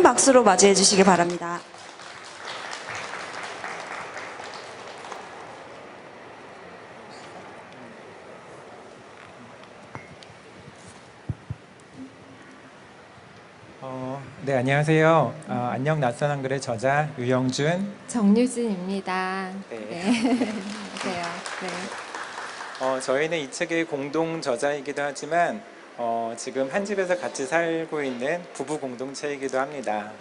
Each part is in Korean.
박수로 맞이해 주시기 바랍니다. 네, 안녕하세요. 안녕 낯선 한글의 저자 유영준, 정유진입니다. 네. 네. 안녕하세요. 네. 저희는 이 책의 공동 저자이기도 하지만 지금 한 집에서 같이 살고 있는 부부 공동체이기도 합니다.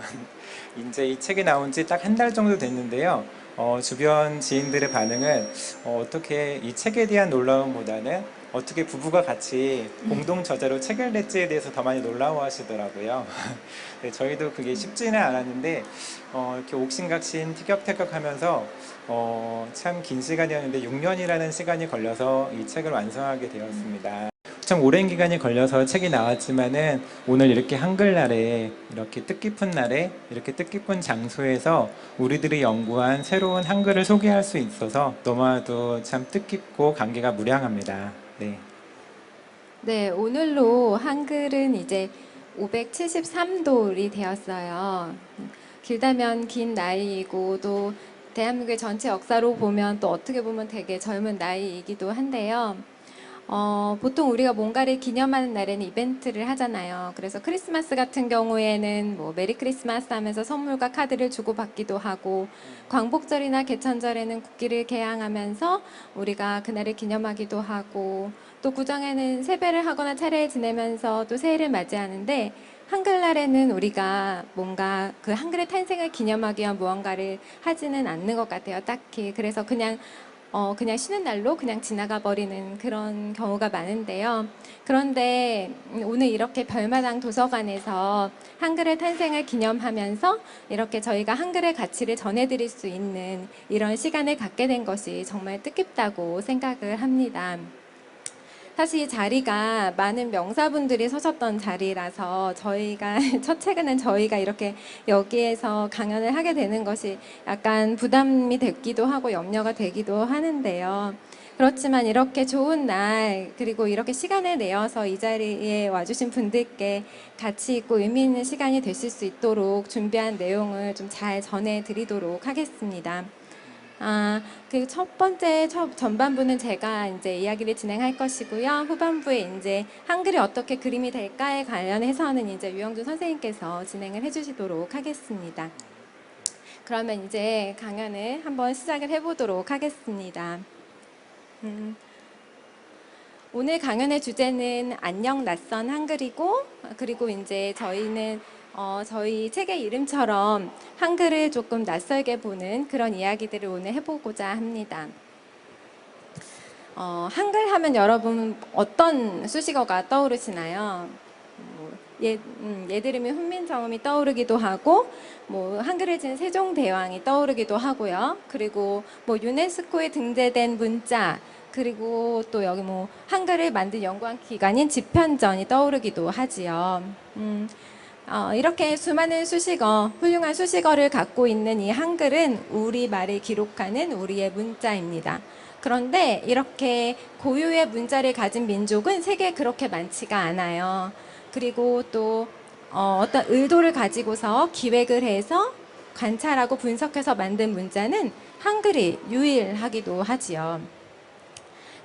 이제 이 책이 나온 지 딱 한 달 정도 됐는데요. 주변 지인들의 반응은 어떻게 이 책에 대한 놀라움보다는 어떻게 부부가 같이 공동 저자로 책을 냈지에 대해서 더 많이 놀라워하시더라고요. 네, 저희도 그게 쉽지는 않았는데 이렇게 옥신각신 티격태격하면서 참 긴 시간이었는데 6년이라는 시간이 걸려서 이 책을 완성하게 되었습니다. 참 오랜 기간이 걸려서 책이 나왔지만은 오늘 이렇게 한글날에 이렇게 뜻깊은 날에 이렇게 뜻깊은 장소에서 우리들이 연구한 새로운 한글을 소개할 수 있어서 너무나도 참 뜻깊고 감개가 무량합니다. 네. 네, 오늘로 한글은 이제 573돌이 되었어요. 길다면 긴 나이이고 또 대한민국의 전체 역사로 보면 또 어떻게 보면 되게 젊은 나이이기도 한데요. 보통 우리가 뭔가를 기념하는 날에는 이벤트를 하잖아요. 그래서 크리스마스 같은 경우에는 뭐 메리 크리스마스 하면서 선물과 카드를 주고받기도 하고, 광복절이나 개천절에는 국기를 개항하면서 우리가 그날을 기념하기도 하고, 또 구정에는 세배를 하거나 차례를 지내면서 또 새해를 맞이하는데, 한글날에는 우리가 뭔가 그 한글의 탄생을 기념하기 위한 무언가를 하지는 않는 것 같아요, 딱히. 그래서 그냥 쉬는 날로 그냥 지나가 버리는 그런 경우가 많은데요. 그런데 오늘 이렇게 별마당 도서관에서 한글의 탄생을 기념하면서 이렇게 저희가 한글의 가치를 전해드릴 수 있는 이런 시간을 갖게 된 것이 정말 뜻깊다고 생각을 합니다. 사실 이 자리가 많은 명사분들이 서셨던 자리라서 저희가 첫 최근엔 저희가 이렇게 여기에서 강연을 하게 되는 것이 약간 부담이 됐기도 하고 염려가 되기도 하는데요. 그렇지만 이렇게 좋은 날 그리고 이렇게 시간을 내어서 이 자리에 와주신 분들께 가치 있고 의미 있는 시간이 되실 수 있도록 준비한 내용을 좀 잘 전해드리도록 하겠습니다. 그 첫 번째 전반부는 제가 이제 이야기를 진행할 것이고요. 후반부에 이제 한글이 어떻게 그림이 될까에 관련해서는 이제 유영준 선생님께서 진행을 해주시도록 하겠습니다. 그러면 이제 강연을 한번 시작을 해보도록 하겠습니다. 오늘 강연의 주제는 안녕 낯선 한글이고, 그리고 이제 저희는 저희 책의 이름처럼 한글을 조금 낯설게 보는 그런 이야기들을 오늘 해보고자 합니다. 한글 하면 여러분 어떤 수식어가 떠오르시나요? 예들으면 훈민정음이 떠오르기도 하고, 뭐 한글을 지은 세종대왕이 떠오르기도 하고요. 그리고 뭐 유네스코에 등재된 문자, 그리고 또 여기 뭐 한글을 만든 연구한 기관인 집현전이 떠오르기도 하지요. 이렇게 수많은 수식어, 훌륭한 수식어를 갖고 있는 이 한글은 우리말을 기록하는 우리의 문자입니다. 그런데 이렇게 고유의 문자를 가진 민족은 세계에 그렇게 많지가 않아요. 그리고 또 어떤 의도를 가지고서 기획을 해서 관찰하고 분석해서 만든 문자는 한글이 유일하기도 하지요.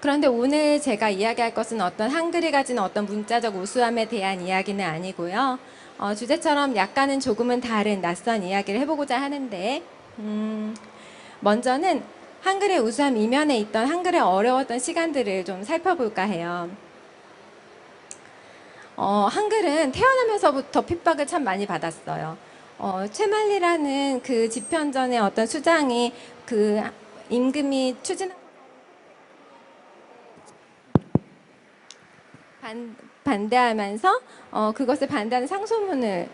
그런데 오늘 제가 이야기할 것은 어떤 한글이 가진 어떤 문자적 우수함에 대한 이야기는 아니고요. 주제처럼 약간은 조금은 다른 낯선 이야기를 해보고자 하는데, 먼저는 한글의 우수함 이면에 있던 한글의 어려웠던 시간들을 좀 살펴볼까 해요. 한글은 태어나면서부터 핍박을 참 많이 받았어요. 최만리라는 그 집현전의 어떤 수장이 그 임금이 반대하면서 그것을 반대하는 상소문을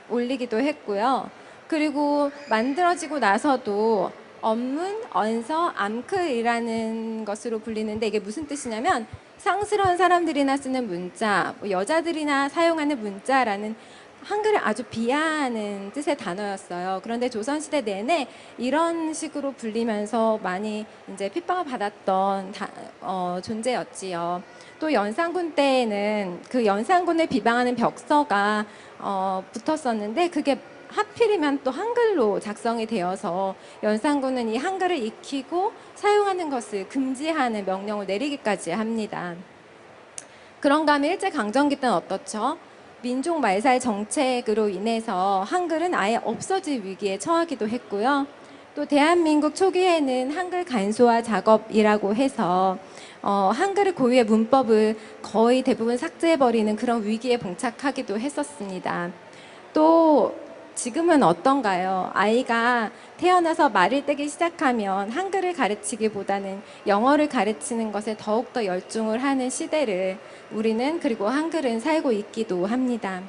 올리기도 했고요. 그리고 만들어지고 나서도 언문, 언서, 암클이라는 것으로 불리는데 이게 무슨 뜻이냐면 상스러운 사람들이나 쓰는 문자, 여자들이나 사용하는 문자라는 한글을 아주 비하하는 뜻의 단어였어요. 그런데 조선시대 내내 이런 식으로 불리면서 많이 이제 핍박을 받았던 존재였지요. 또 연산군 때에는 그 연산군을 비방하는 벽서가 붙었었는데 그게 하필이면 또 한글로 작성이 되어서 연산군은 이 한글을 익히고 사용하는 것을 금지하는 명령을 내리기까지 합니다. 그런가 하면 일제강점기 때는 어떻죠? 민족 말살 정책으로 인해서 한글은 아예 없어질 위기에 처하기도 했고요. 또 대한민국 초기에는 한글 간소화 작업이라고 해서 한글의 고유의 문법을 거의 대부분 삭제해버리는 그런 위기에 봉착하기도 했었습니다. 또 지금은 어떤가요? 아이가 태어나서 말을 떼기 시작하면 한글을 가르치기보다는 영어를 가르치는 것에 더욱더 열중을 하는 시대를 우리는 그리고 한글은 살고 있기도 합니다.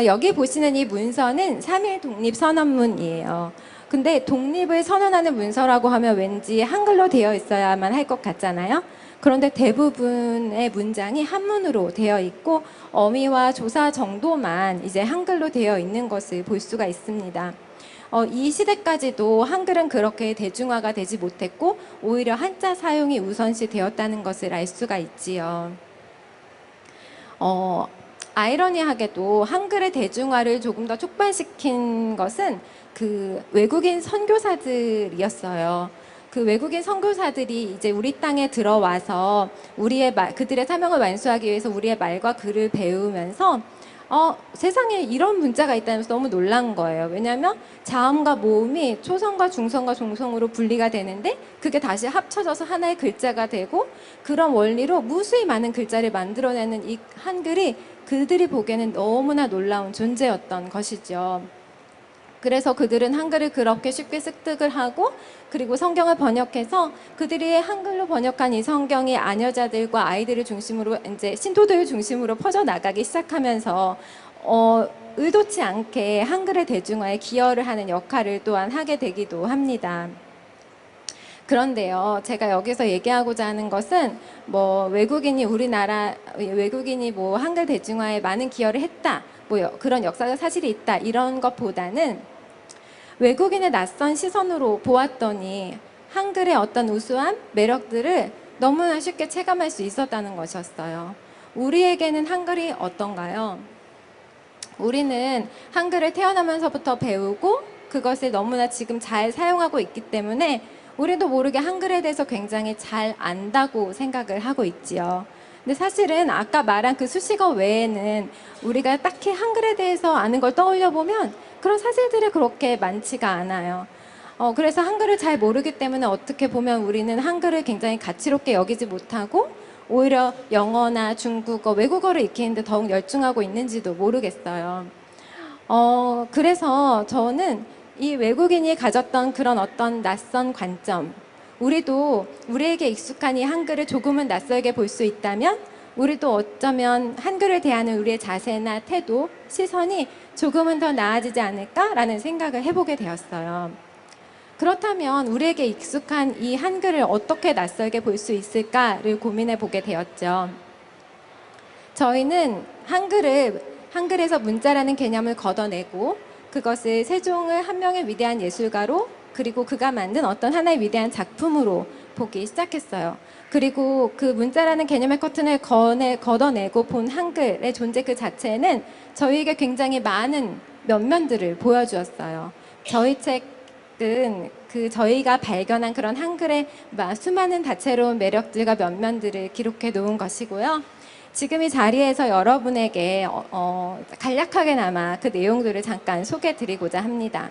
여기 보시는 이 문서는 3.1 독립선언문이에요. 근데 독립을 선언하는 문서라고 하면 왠지 한글로 되어 있어야만 할 것 같잖아요. 그런데 대부분의 문장이 한문으로 되어 있고 어미와 조사 정도만 이제 한글로 되어 있는 것을 볼 수가 있습니다. 이 시대까지도 한글은 그렇게 대중화가 되지 못했고 오히려 한자 사용이 우선시 되었다는 것을 알 수가 있지요. 아이러니하게도 한글의 대중화를 조금 더 촉발시킨 것은 그 외국인 선교사들이었어요. 그 외국인 선교사들이 이제 우리 땅에 들어와서 그들의 사명을 완수하기 위해서 우리의 말과 글을 배우면서 세상에 이런 문자가 있다면서 너무 놀란 거예요. 왜냐하면 자음과 모음이 초성과 중성과 종성으로 분리가 되는데 그게 다시 합쳐져서 하나의 글자가 되고 그런 원리로 무수히 많은 글자를 만들어내는 이 한글이 그들이 보기에는 너무나 놀라운 존재였던 것이죠. 그래서 그들은 한글을 그렇게 쉽게 습득을 하고 그리고 성경을 번역해서 그들이 한글로 번역한 이 성경이 아녀자들과 아이들을 중심으로 이제 신도들을 중심으로 퍼져나가기 시작하면서 의도치 않게 한글의 대중화에 기여를 하는 역할을 또한 하게 되기도 합니다. 그런데요, 제가 여기서 얘기하고자 하는 것은 외국인이 한글 대중화에 많은 기여를 했다, 그런 역사가 사실이 있다 이런 것보다는 외국인의 낯선 시선으로 보았더니 한글의 어떤 우수함, 매력들을 너무나 쉽게 체감할 수 있었다는 것이었어요. 우리에게는 한글이 어떤가요? 우리는 한글을 태어나면서부터 배우고 그것을 너무나 지금 잘 사용하고 있기 때문에 우리도 모르게 한글에 대해서 굉장히 잘 안다고 생각을 하고 있지요. 근데 사실은 아까 말한 그 수식어 외에는 우리가 딱히 한글에 대해서 아는 걸 떠올려 보면 그런 사실들이 그렇게 많지가 않아요. 그래서 한글을 잘 모르기 때문에 어떻게 보면 우리는 한글을 굉장히 가치롭게 여기지 못하고 오히려 영어나 중국어, 외국어를 익히는데 더욱 열중하고 있는지도 모르겠어요. 그래서 저는 이 외국인이 가졌던 그런 어떤 낯선 관점, 우리도 우리에게 익숙한 이 한글을 조금은 낯설게 볼 수 있다면 우리도 어쩌면 한글을 대하는 우리의 자세나 태도, 시선이 조금은 더 나아지지 않을까라는 생각을 해보게 되었어요. 그렇다면 우리에게 익숙한 이 한글을 어떻게 낯설게 볼 수 있을까를 고민해 보게 되었죠. 저희는 한글에서 문자라는 개념을 걷어내고 그것을 세종을 한 명의 위대한 예술가로 그리고 그가 만든 어떤 하나의 위대한 작품으로 보기 시작했어요. 그리고 그 문자라는 개념의 커튼을 걷어내고 본 한글의 존재 그 자체는 저희에게 굉장히 많은 면면들을 보여주었어요. 저희 책은 저희가 발견한 그런 한글의 수많은 다채로운 매력들과 면면들을 기록해 놓은 것이고요. 지금 이 자리에서 여러분에게 간략하게나마 그 내용들을 잠깐 소개해 드리고자 합니다.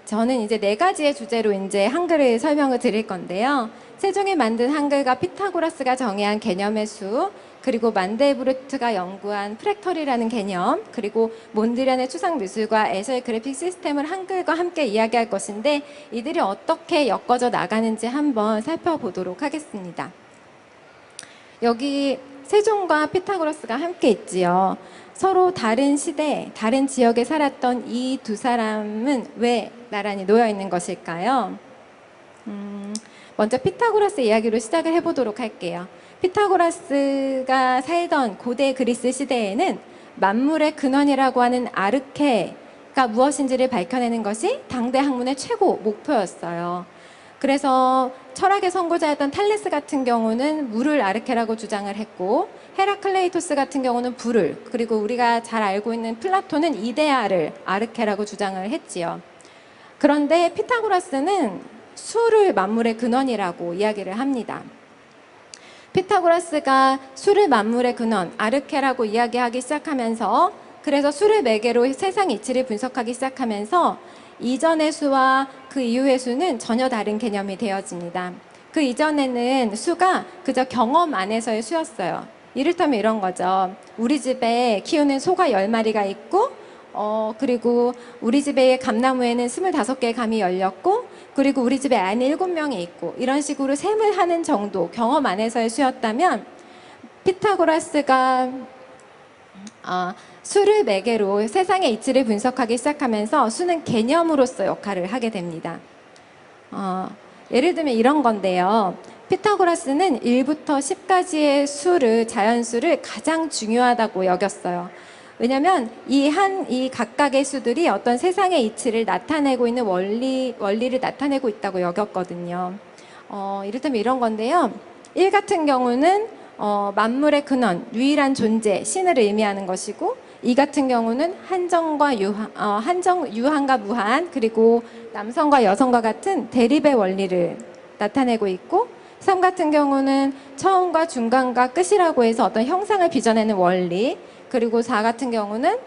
저는 이제 4가지의 주제로 이제 한글을 설명을 드릴 건데요. 세종이 만든 한글과 피타고라스가 정의한 개념의 수, 그리고 만델브루트가 연구한 프랙터리라는 개념, 그리고 몬드리안의 추상 미술과 에서의 그래픽 시스템을 한글과 함께 이야기할 것인데 이들이 어떻게 엮어져 나가는지 한번 살펴보도록 하겠습니다. 여기 세종과 피타고라스가 함께 있지요. 서로 다른 시대, 다른 지역에 살았던 이 두 사람은 왜 나란히 놓여 있는 것일까요? 먼저 피타고라스 이야기로 시작을 해보도록 할게요. 피타고라스가 살던 고대 그리스 시대에는 만물의 근원이라고 하는 아르케가 무엇인지를 밝혀내는 것이 당대 학문의 최고 목표였어요. 그래서 철학의 선구자였던 탈레스 같은 경우는 물을 아르케라고 주장을 했고, 헤라클레이토스 같은 경우는 불을, 그리고 우리가 잘 알고 있는 플라톤은 이데아를 아르케라고 주장을 했지요. 그런데 피타고라스는 수를 만물의 근원이라고 이야기를 합니다. 피타고라스가 수를 만물의 근원, 아르케라고 이야기하기 시작하면서, 그래서 수를 매개로 세상 이치를 분석하기 시작하면서 이전의 수와 그 이후의 수는 전혀 다른 개념이 되어집니다. 그 이전에는 수가 그저 경험 안에서의 수였어요. 이를테면 이런 거죠. 우리 집에 키우는 소가 10마리가 있고, 그리고 우리 집의 감나무에는 25개의 감이 열렸고, 그리고 우리 집에 아이는 7명이 있고, 이런 식으로 셈을 하는 정도 경험 안에서의 수였다면, 피타고라스가 수를 매개로 세상의 이치를 분석하기 시작하면서 수는 개념으로서 역할을 하게 됩니다. 예를 들면 이런 건데요. 피타고라스는 1부터 10까지의 수를, 자연수를 가장 중요하다고 여겼어요. 왜냐하면 이 각각의 수들이 어떤 세상의 이치를 나타내고 있는 원리를 나타내고 있다고 여겼거든요. 이를테면 이런 건데요. 1 같은 경우는 만물의 근원, 유일한 존재, 신을 의미하는 것이고, 2 같은 경우는 유한과 무한, 그리고 남성과 여성과 같은 대립의 원리를 나타내고 있고, 3 같은 경우는 처음과 중간과 끝이라고 해서 어떤 형상을 빚어내는 원리, 그리고 4 같은 경우는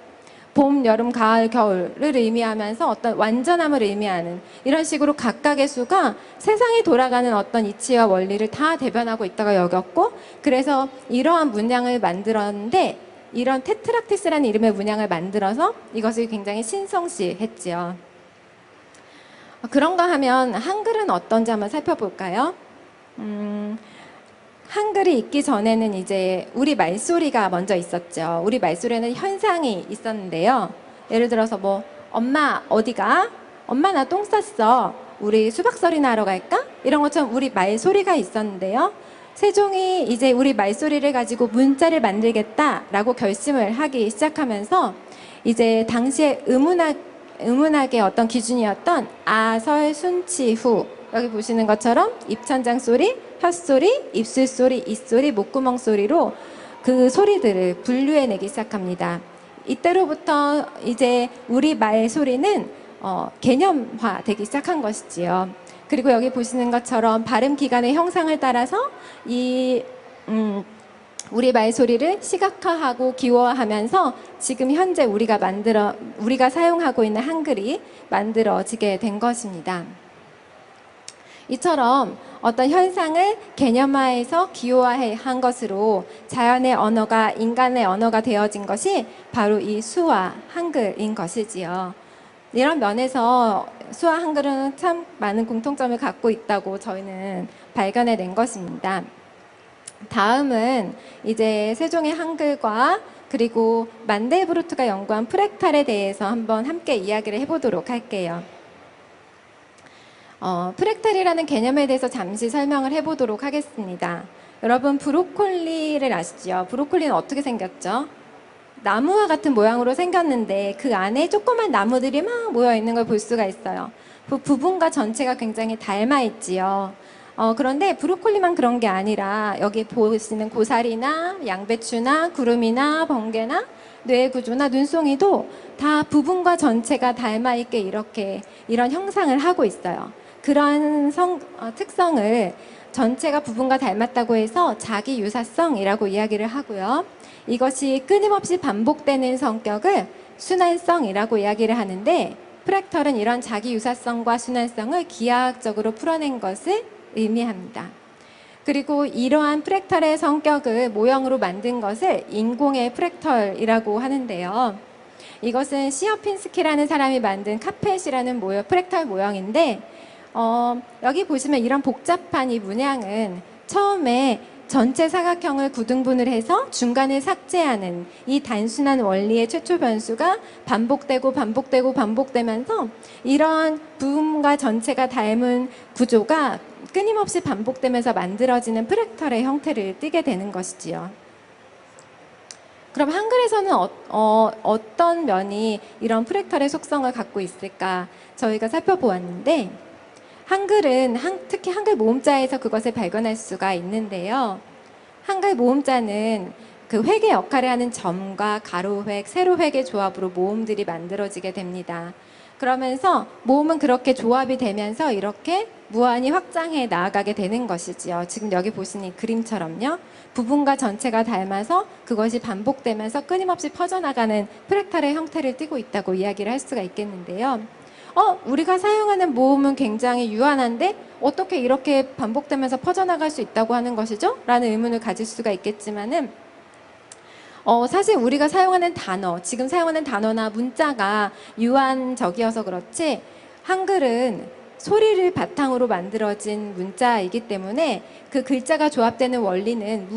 봄, 여름, 가을, 겨울을 의미하면서 어떤 완전함을 의미하는, 이런 식으로 각각의 수가 세상에 돌아가는 어떤 이치와 원리를 다 대변하고 있다고 여겼고, 그래서 이러한 문양을 만들었는데, 이런 테트락티스라는 이름의 문양을 만들어서 이것을 굉장히 신성시했지요. 그런가 하면 한글은 어떤지 한번 살펴볼까요? 한글이 있기 전에는 이제 우리 말소리가 먼저 있었죠. 우리 말소리에는 현상이 있었는데요. 예를 들어서 뭐 엄마 어디가? 엄마 나 똥 쌌어. 우리 수박설이나 하러 갈까? 이런 것처럼 우리 말소리가 있었는데요. 세종이 이제 우리 말소리를 가지고 문자를 만들겠다라고 결심을 하기 시작하면서 이제 당시에 음운학의 어떤 기준이었던 아설 순치후, 여기 보시는 것처럼 입천장 소리, 혀소리, 입술 소리, 입소리, 목구멍 소리로 그 소리들을 분류해내기 시작합니다. 이때로부터 이제 우리 말 소리는 개념화되기 시작한 것이지요. 그리고 여기 보시는 것처럼 발음 기관의 형상을 따라서 우리 말 소리를 시각화하고 기호화하면서 지금 현재 우리가 사용하고 있는 한글이 만들어지게 된 것입니다. 이처럼 어떤 현상을 개념화해서 기호화한 것으로 자연의 언어가 인간의 언어가 되어진 것이 바로 이 수와 한글인 것이지요. 이런 면에서 수와 한글은 참 많은 공통점을 갖고 있다고 저희는 발견해낸 것입니다. 다음은 이제 세종의 한글과 그리고 만델브루트가 연구한 프랙탈에 대해서 한번 함께 이야기를 해보도록 할게요. 프랙탈이라는 개념에 대해서 잠시 설명을 해보도록 하겠습니다. 여러분 브로콜리를 아시죠? 브로콜리는 어떻게 생겼죠? 나무와 같은 모양으로 생겼는데 그 안에 조그만 나무들이 막 모여 있는 걸 볼 수가 있어요. 그 부분과 전체가 굉장히 닮아 있지요. 그런데 브로콜리만 그런 게 아니라 여기 보시는 고사리나 양배추나 구름이나 번개나 뇌 구조나 눈송이도 다 부분과 전체가 닮아 있게 이렇게 이런 형상을 하고 있어요. 그런 특성을 전체가 부분과 닮았다고 해서 자기 유사성이라고 이야기를 하고요. 이것이 끊임없이 반복되는 성격을 순환성이라고 이야기를 하는데, 프랙털은 이런 자기 유사성과 순환성을 기하학적으로 풀어낸 것을 의미합니다. 그리고 이러한 프랙털의 성격을 모형으로 만든 것을 인공의 프랙털이라고 하는데요. 이것은 시어핀스키라는 사람이 만든 카펫이라는 프랙털 모형인데, 여기 보시면 이런 복잡한 이 문양은 처음에 전체 사각형을 구등분을 해서 중간을 삭제하는 이 단순한 원리의 최초 변수가 반복되면서 이런 부분과 전체가 닮은 구조가 끊임없이 반복되면서 만들어지는 프랙털의 형태를 띠게 되는 것이지요. 그럼 한글에서는 어떤 면이 이런 프랙털의 속성을 갖고 있을까 저희가 살펴보았는데, 한글은 특히 한글 모음자에서 그것을 발견할 수가 있는데요. 한글 모음자는 그 획의 역할을 하는 점과 가로획, 세로획의 조합으로 모음들이 만들어지게 됩니다. 그러면서 모음은 그렇게 조합이 되면서 이렇게 무한히 확장해 나아가게 되는 것이지요. 지금 여기 보시는 이 그림처럼요. 부분과 전체가 닮아서 그것이 반복되면서 끊임없이 퍼져나가는 프랙탈의 형태를 띠고 있다고 이야기를 할 수가 있겠는데요. 우리가 사용하는 모음은 굉장히 유한한데 어떻게 이렇게 반복되면서 퍼져나갈 수 있다고 하는 것이죠? 라는 의문을 가질 수가 있겠지만은 사실 우리가 사용하는 단어, 지금 사용하는 단어나 문자가 유한적이어서 그렇지 한글은 소리를 바탕으로 만들어진 문자이기 때문에 그 글자가 조합되는 원리는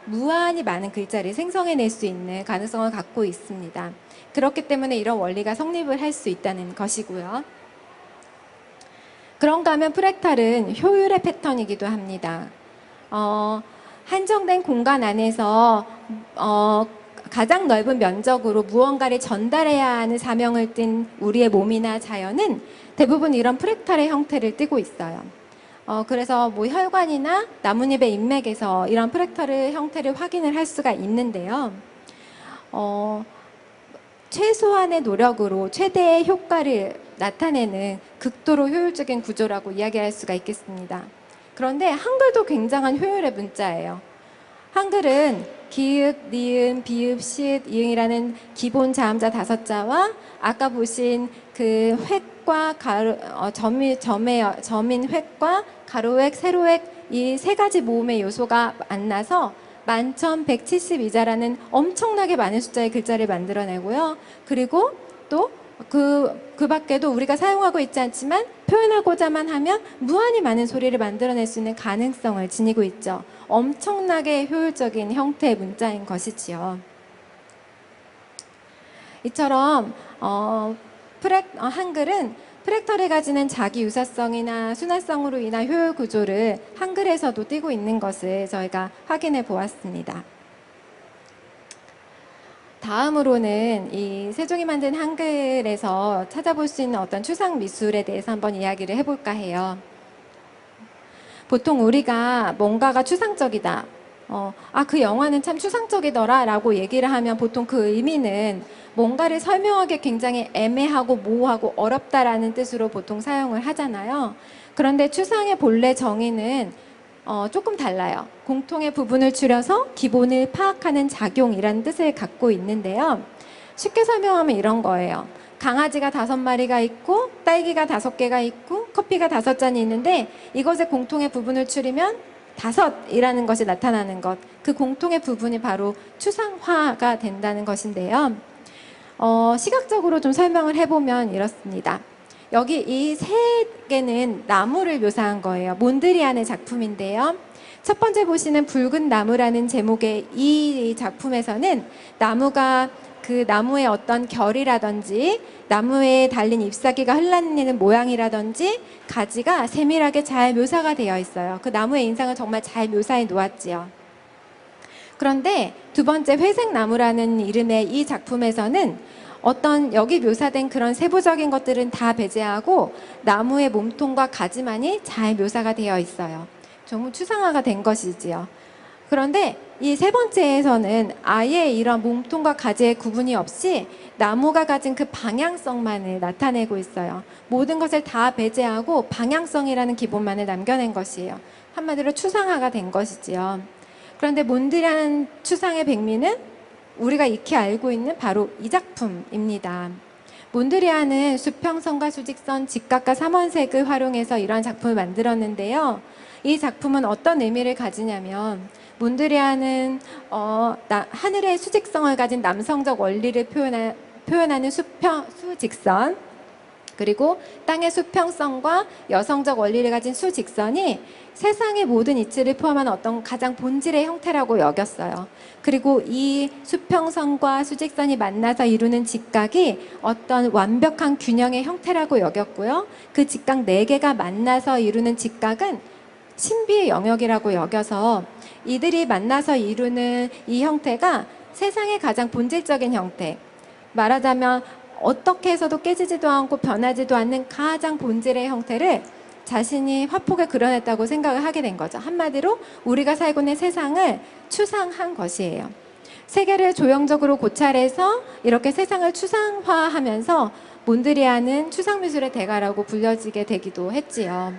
무한히 많은 글자를 생성해낼 수 있는 가능성을 갖고 있습니다. 그렇기 때문에 이런 원리가 성립을 할 수 있다는 것이고요. 그런가 하면 프랙탈은 효율의 패턴이기도 합니다. 한정된 공간 안에서 가장 넓은 면적으로 무언가를 전달해야 하는 사명을 띤 우리의 몸이나 자연은 대부분 이런 프랙탈의 형태를 띠고 있어요. 그래서 뭐 혈관이나 나뭇잎의 인맥에서 이런 프랙탈의 형태를 확인을 할 수가 있는데요. 최소한의 노력으로 최대의 효과를 나타내는 극도로 효율적인 구조라고 이야기할 수가 있겠습니다. 그런데 한글도 굉장한 효율의 문자예요. 한글은 기읍, 니은, 비읍, 시읒, 이응이라는 기본 자음자 5자와 아까 보신 그 획과 점인 획과 가로획, 세로획 이 세 가지 모음의 요소가 만나서 11,172자라는 엄청나게 많은 숫자의 글자를 만들어내고요. 그리고 또 그 밖에도 우리가 사용하고 있지 않지만 표현하고자만 하면 무한히 많은 소리를 만들어낼 수 있는 가능성을 지니고 있죠. 엄청나게 효율적인 형태의 문자인 것이지요. 이처럼 한글은 프랙탈이 가지는 자기 유사성이나 순화성으로 인한 효율 구조를 한글에서도 띠고 있는 것을 저희가 확인해 보았습니다. 다음으로는 이 세종이 만든 한글에서 찾아볼 수 있는 어떤 추상 미술에 대해서 한번 이야기를 해볼까 해요. 보통 우리가 뭔가가 추상적이다. 그 영화는 참 추상적이더라 라고 얘기를 하면 보통 그 의미는 뭔가를 설명하기 굉장히 애매하고 모호하고 어렵다라는 뜻으로 보통 사용을 하잖아요. 그런데 추상의 본래 정의는 조금 달라요. 공통의 부분을 추려서 기본을 파악하는 작용이라는 뜻을 갖고 있는데요. 쉽게 설명하면 이런 거예요. 강아지가 5마리가 있고 딸기가 5개가 있고 커피가 5잔이 있는데 이것의 공통의 부분을 추리면 5이라는 것이 나타나는 것. 그 공통의 부분이 바로 추상화가 된다는 것인데요. 시각적으로 좀 설명을 해보면 이렇습니다. 여기 이 세 개는 나무를 묘사한 거예요. 몬드리안의 작품인데요. 첫 번째 보시는 붉은 나무라는 제목의 이 작품에서는 나무가 그 나무의 어떤 결이라든지 나무에 달린 잎사귀가 흘러내리는 모양이라든지 가지가 세밀하게 잘 묘사가 되어 있어요. 그 나무의 인상을 정말 잘 묘사해 놓았지요. 그런데 두 번째 회색 나무라는 이름의 이 작품에서는 어떤 여기 묘사된 그런 세부적인 것들은 다 배제하고 나무의 몸통과 가지만이 잘 묘사가 되어 있어요. 정말 추상화가 된 것이지요. 그런데 이 세 번째에서는 아예 이런 몸통과 가지의 구분이 없이 나무가 가진 그 방향성만을 나타내고 있어요. 모든 것을 다 배제하고 방향성이라는 기본만을 남겨낸 것이에요. 한마디로 추상화가 된 것이지요. 그런데 몬드리안 추상의 백미는 우리가 익히 알고 있는 바로 이 작품입니다. 몬드리안은 수평선과 수직선, 직각과 삼원색을 활용해서 이러한 작품을 만들었는데요. 이 작품은 어떤 의미를 가지냐면 몬드리안은 하늘의 수직성을 가진 남성적 원리를 표현하는 수직선, 그리고 땅의 수평성과 여성적 원리를 가진 수직선이 세상의 모든 이치를 포함한 어떤 가장 본질의 형태라고 여겼어요. 그리고 이 수평선과 수직선이 만나서 이루는 직각이 어떤 완벽한 균형의 형태라고 여겼고요. 그 직각 4개가 만나서 이루는 직각은 신비의 영역이라고 여겨서 이들이 만나서 이루는 이 형태가 세상의 가장 본질적인 형태, 말하자면 어떻게 해서도 깨지지도 않고 변하지도 않는 가장 본질의 형태를 자신이 화폭을 그려냈다고 생각을 하게 된 거죠. 한마디로 우리가 살고 있는 세상을 추상한 것이에요. 세계를 조형적으로 고찰해서 이렇게 세상을 추상화하면서 몬드리안은 추상미술의 대가라고 불려지게 되기도 했지요.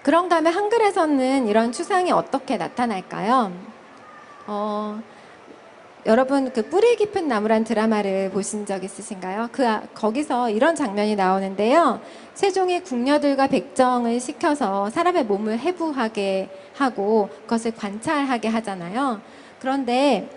그런가 하면 한글에서는 이런 추상이 어떻게 나타날까요? 여러분 그 뿌리 깊은 나무란 드라마를 보신 적 있으신가요? 거기서 이런 장면이 나오는데요. 세종이 궁녀들과 백정을 시켜서 사람의 몸을 해부하게 하고 그것을 관찰하게 하잖아요. 그런데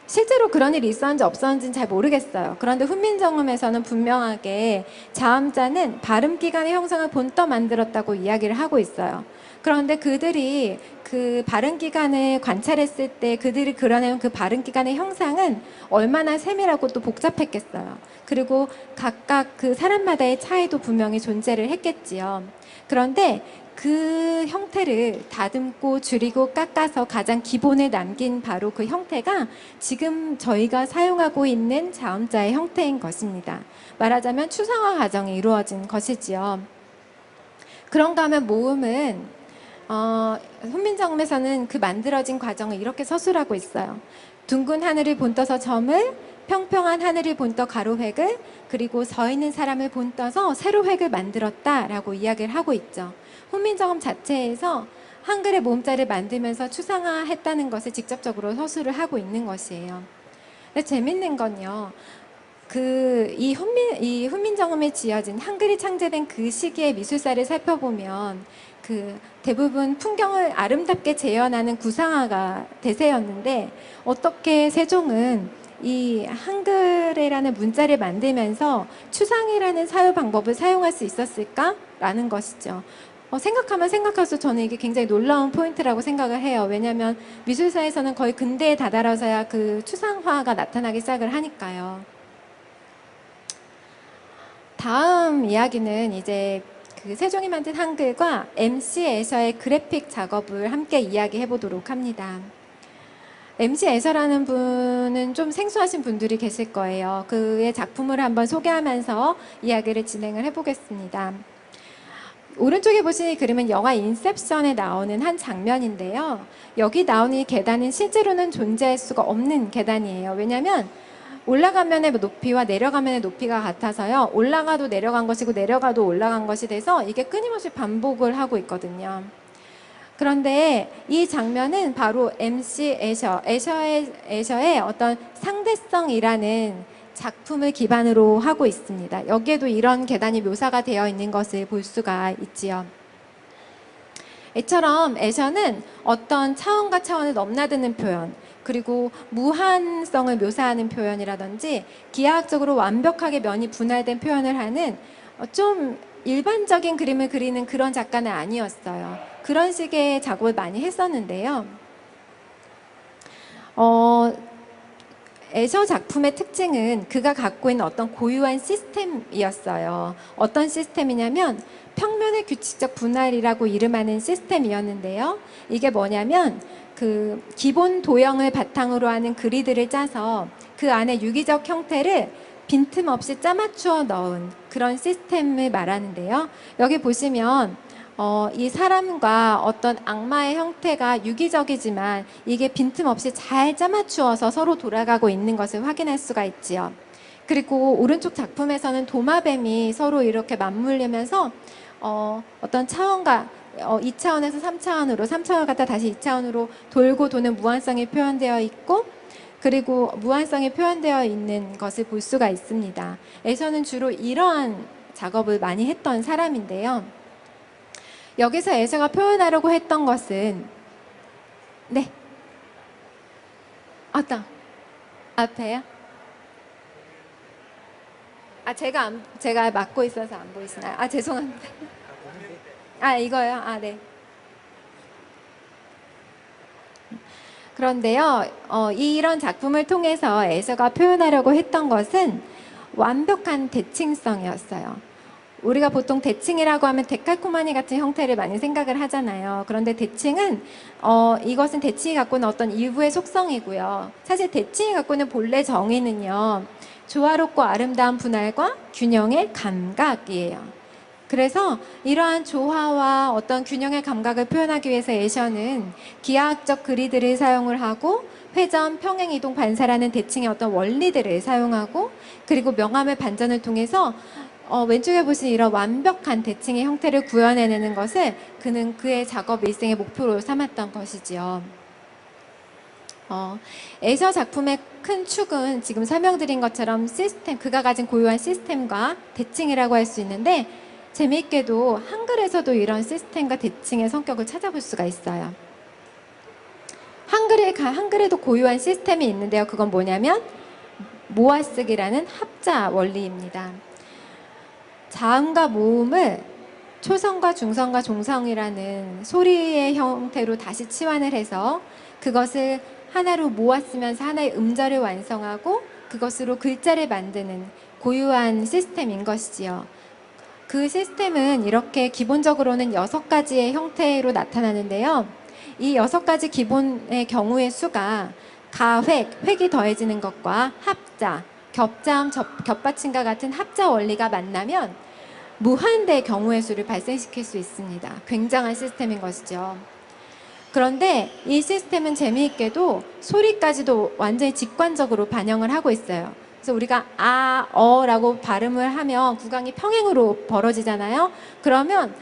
실제로 그런 일이 있었는지 없었는지는 잘 모르겠어요. 그런데 훈민정음에서는 분명하게 자음자는 발음기관의 형상을 본떠 만들었다고 이야기를 하고 있어요. 그런데 그들이 그 발음기관을 관찰했을 때 그들이 그려낸 그 발음기관의 형상은 얼마나 세밀하고 또 복잡했겠어요. 그리고 각각 그 사람마다의 차이도 분명히 존재를 했겠지요. 그런데 그 형태를 다듬고 줄이고 깎아서 가장 기본에 남긴 바로 그 형태가 지금 저희가 사용하고 있는 자음자의 형태인 것입니다. 말하자면 추상화 과정이 이루어진 것이지요. 그런가 하면 모음은 훈민정음에서는 그 만들어진 과정을 이렇게 서술하고 있어요. 둥근 하늘을 본떠서 점을, 평평한 하늘을 본떠 가로획을, 그리고 서 있는 사람을 본떠서 세로획을 만들었다라고 이야기를 하고 있죠. 훈민정음 자체에서 한글의 모음자를 만들면서 추상화했다는 것을 직접적으로 서술을 하고 있는 것이에요. 근데 재밌는 건요. 이 훈민정음에 지어진 한글이 창제된 그 시기의 미술사를 살펴보면 그 대부분 풍경을 아름답게 재현하는 구상화가 대세였는데 어떻게 세종은 이 한글이라는 문자를 만들면서 추상이라는 사유 방법을 사용할 수 있었을까라는 것이죠. 생각하면 생각할수록 저는 이게 굉장히 놀라운 포인트라고 생각을 해요. 왜냐하면 미술사에서는 거의 근대에 다다라서야 그 추상화가 나타나기 시작을 하니까요. 다음 이야기는 이제 그 세종이 만든 한글과 MC 애셔의 그래픽 작업을 함께 이야기해 보도록 합니다. MC 애셔라는 분은 좀 생소하신 분들이 계실 거예요. 그의 작품을 한번 소개하면서 이야기를 진행을 해보겠습니다. 오른쪽에 보시는 이 그림은 영화 인셉션에 나오는 한 장면인데요. 여기 나오는 이 계단은 실제로는 존재할 수가 없는 계단이에요. 왜냐하면 올라가면의 높이와 내려가면의 높이가 같아서요. 올라가도 내려간 것이고 내려가도 올라간 것이 돼서 이게 끊임없이 반복을 하고 있거든요. 그런데 이 장면은 바로 MC 애셔의 어떤 상대성이라는 작품을 기반으로 하고 있습니다. 여기에도 이런 계단이 묘사가 되어 있는 것을 볼 수가 있지요. 이처럼 애셔는 어떤 차원과 차원을 넘나드는 표현, 그리고 무한성을 묘사하는 표현이라든지 기하학적으로 완벽하게 면이 분할된 표현을 하는 좀 일반적인 그림을 그리는 그런 작가는 아니었어요. 그런 식의 작업을 많이 했었는데요. 애셔 작품의 특징은 그가 갖고 있는 어떤 고유한 시스템이었어요. 어떤 시스템이냐면 평면의 규칙적 분할이라고 이름하는 시스템이었는데요. 이게 뭐냐면 그 기본 도형을 바탕으로 하는 그리드를 짜서 그 안에 유기적 형태를 빈틈없이 짜맞추어 넣은 그런 시스템을 말하는데요. 여기 보시면 이 사람과 어떤 악마의 형태가 유기적이지만 이게 빈틈없이 잘 짜맞추어서 서로 돌아가고 있는 것을 확인할 수가 있지요. 그리고 오른쪽 작품에서는 도마뱀이 서로 이렇게 맞물리면서 어떤 차원과 2차원에서 3차원으로 3차원 갔다 다시 2차원으로 돌고 도는 무한성이 표현되어 있고 그리고 무한성이 표현되어 있는 것을 볼 수가 있습니다. 애셔는 주로 이러한 작업을 많이 했던 사람인데요. 여기서 애셔가 표현하려고 했던 것은 네. 어떤? 앞에요? 제가 막고 있어서 안 보이시나요? 죄송합니다. 이거요? 네. 그런데요, 이런 작품을 통해서 애셔가 표현하려고 했던 것은 완벽한 대칭성이었어요. 우리가 보통 대칭이라고 하면 데칼코마니 같은 형태를 많이 생각을 하잖아요. 그런데 대칭은 이것은 대칭이 갖고 있는 어떤 일부의 속성이고요. 사실 대칭이 갖고 있는 본래 정의는요. 조화롭고 아름다운 분할과 균형의 감각이에요. 그래서 이러한 조화와 어떤 균형의 감각을 표현하기 위해서 에셔는 기하학적 그리드를 사용을 하고 회전, 평행, 이동, 반사라는 대칭의 어떤 원리들을 사용하고 그리고 명암의 반전을 통해서 왼쪽에 보시는 이런 완벽한 대칭의 형태를 구현해내는 것을 그는 그의 작업 일생의 목표로 삼았던 것이지요. 에셔 작품의 큰 축은 지금 설명드린 것처럼 시스템, 그가 가진 고유한 시스템과 대칭이라고 할 수 있는데 재미있게도 한글에서도 이런 시스템과 대칭의 성격을 찾아볼 수가 있어요. 한글에도 고유한 시스템이 있는데요. 그건 뭐냐면 모아쓰기라는 합자 원리입니다. 자음과 모음을 초성과 중성과 종성이라는 소리의 형태로 다시 치환을 해서 그것을 하나로 모았으면서 하나의 음절을 완성하고 그것으로 글자를 만드는 고유한 시스템인 것이지요. 그 시스템은 이렇게 기본적으로는 6가지의 형태로 나타나는데요. 이 6가지 기본의 경우의 수가 가획, 획이 더해지는 것과 합자, 겹자음, 겹받침과 같은 합자 원리가 만나면 무한대의 경우의 수를 발생시킬 수 있습니다. 굉장한 시스템인 것이죠. 그런데 이 시스템은 재미있게도 소리까지도 완전히 직관적으로 반영을 하고 있어요. 그래서 우리가 아, 어라고 발음을 하면 구강이 평행으로 벌어지잖아요. 그러면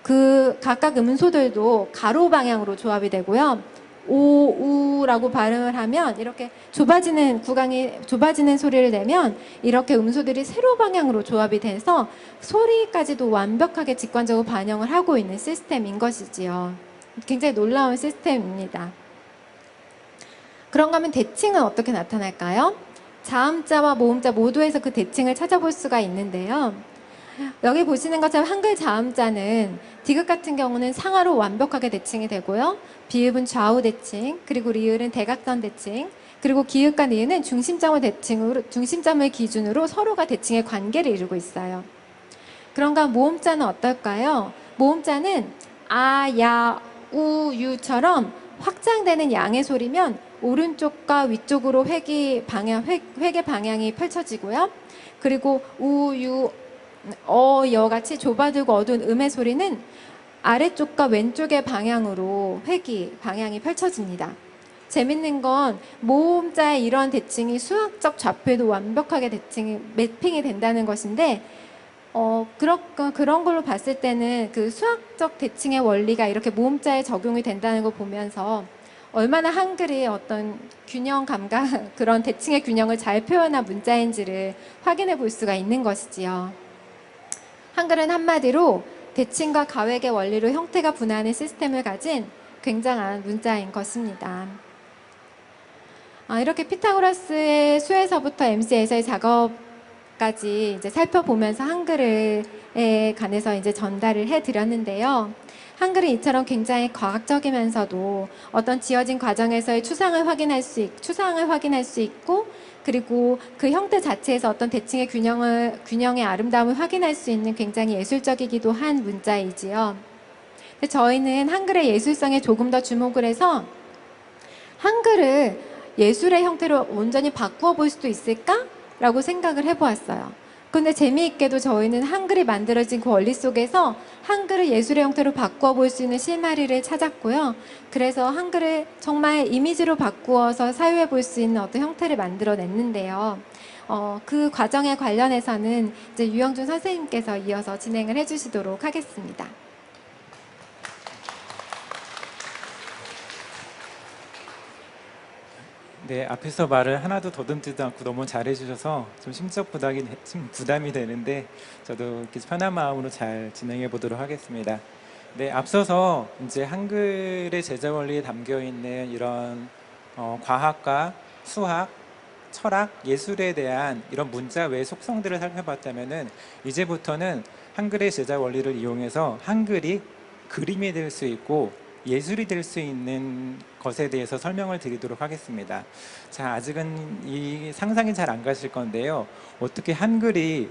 그 각각 음소들도 가로 방향으로 조합이 되고요. 오, 우라고 발음을 하면 이렇게 좁아지는 구강이 좁아지는 소리를 내면 이렇게 음소들이 세로 방향으로 조합이 돼서 소리까지도 완벽하게 직관적으로 반영을 하고 있는 시스템인 것이지요. 굉장히 놀라운 시스템입니다. 그런가 하면 대칭은 어떻게 나타날까요? 자음자와 모음자 모두에서 그 대칭을 찾아볼 수가 있는데요. 여기 보시는 것처럼 한글 자음자는 디귿 같은 경우는 상하로 완벽하게 대칭이 되고요. 비읍은 좌우 대칭, 그리고 리을은 대각선 대칭, 그리고 기읍과 니은은 중심점을 기준으로 서로가 대칭의 관계를 이루고 있어요. 그런가 모음자는 어떨까요? 모음자는 아, 야, 우, 유처럼 확장되는 양의 소리면 오른쪽과 위쪽으로 획의 방향이 펼쳐지고요. 그리고 우, 유, 여 같이 좁아들고 어두운 음의 소리는 아래쪽과 왼쪽의 방향으로 방향이 펼쳐집니다. 재밌는 건 모음자의 이런 대칭이 수학적 좌표에도 완벽하게 매핑이 된다는 것인데 그런 걸로 봤을 때는 그 수학적 대칭의 원리가 이렇게 모음자에 적용이 된다는 걸 보면서 얼마나 한글이 어떤 균형 감각, 그런 대칭의 균형을 잘 표현한 문자인지를 확인해 볼 수가 있는 것이지요. 한글은 한마디로 대칭과 가획의 원리로 형태가 분화하는 시스템을 가진 굉장한 문자인 것입니다. 이렇게 피타고라스의 수에서부터 MC에서의 작업까지 이제 살펴보면서 한글에 관해서 이제 전달을 해드렸는데요. 한글은 이처럼 굉장히 과학적이면서도 어떤 지어진 과정에서의 추상을 확인할 수 있고 그리고 그 형태 자체에서 어떤 대칭의 균형의 아름다움을 확인할 수 있는 굉장히 예술적이기도 한 문자이지요. 근데 저희는 한글의 예술성에 조금 더 주목을 해서 한글을 예술의 형태로 온전히 바꾸어 볼 수도 있을까? 라고 생각을 해보았어요. 근데 재미있게도 저희는 한글이 만들어진 그 원리 속에서 한글을 예술의 형태로 바꾸어 볼 수 있는 실마리를 찾았고요. 그래서 한글을 정말 이미지로 바꾸어서 사유해 볼 수 있는 어떤 형태를 만들어냈는데요. 그 과정에 관련해서는 이제 유영준 선생님께서 이어서 진행을 해주시도록 하겠습니다. 네, 앞에서 말을 하나도 더듬지도 않고 너무 잘해주셔서 좀 심적 부담이 되는데 저도 이렇게 편한 마음으로 잘 진행해 보도록 하겠습니다. 네, 앞서서 이제 한글의 제자 원리에 담겨 있는 이런 과학과 수학, 철학, 예술에 대한 이런 문자 외의 속성들을 살펴봤다면은 이제부터는 한글의 제자 원리를 이용해서 한글이 그림이 될 수 있고 예술이 될 수 있는 것에 대해서 설명을 드리도록 하겠습니다. 자, 아직은 이 상상이 잘 안 가실 건데요. 어떻게 한글이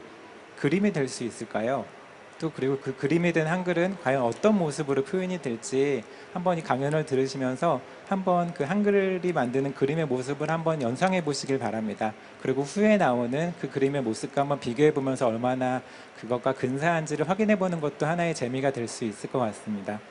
그림이 될 수 있을까요? 또 그리고 그 그림이 된 한글은 과연 어떤 모습으로 표현이 될지 한번 이 강연을 들으시면서 한번 그 한글이 만드는 그림의 모습을 한번 연상해 보시길 바랍니다. 그리고 후에 나오는 그 그림의 모습과 한번 비교해 보면서 얼마나 그것과 근사한지를 확인해 보는 것도 하나의 재미가 될 수 있을 것 같습니다.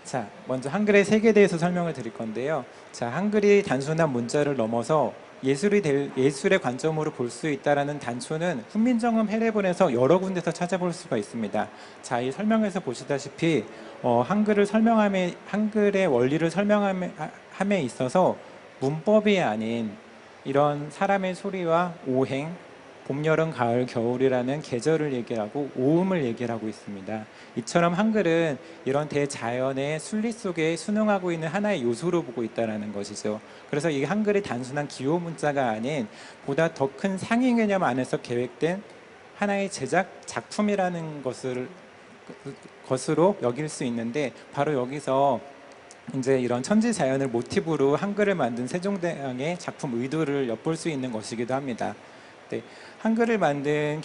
자, 먼저 한글의 색에 대해서 설명을 드릴 건데요. 자, 한글이 단순한 문자를 넘어서 예술의 관점으로 볼 수 있다라는 단초는 훈민정음 해례본에서 여러 군데서 찾아볼 수가 있습니다. 자, 이 설명에서 보시다시피 한글의 원리를 설명함에 있어서 문법이 아닌 이런 사람의 소리와 오행, 봄, 여름, 가을, 겨울이라는 계절을 얘기하고 오음을 얘기하고 있습니다. 이처럼 한글은 이런 대자연의 순리 속에 순응하고 있는 하나의 요소로 보고 있다는 것이죠. 그래서 이 한글이 단순한 기호 문자가 아닌 보다 더 큰 상위 개념 안에서 계획된 하나의 제작 작품이라는 것으로 여길 수 있는데, 바로 여기서 이제 이런 천지자연을 모티브로 한글을 만든 세종대왕의 작품 의도를 엿볼 수 있는 것이기도 합니다. 네, 한글을 만든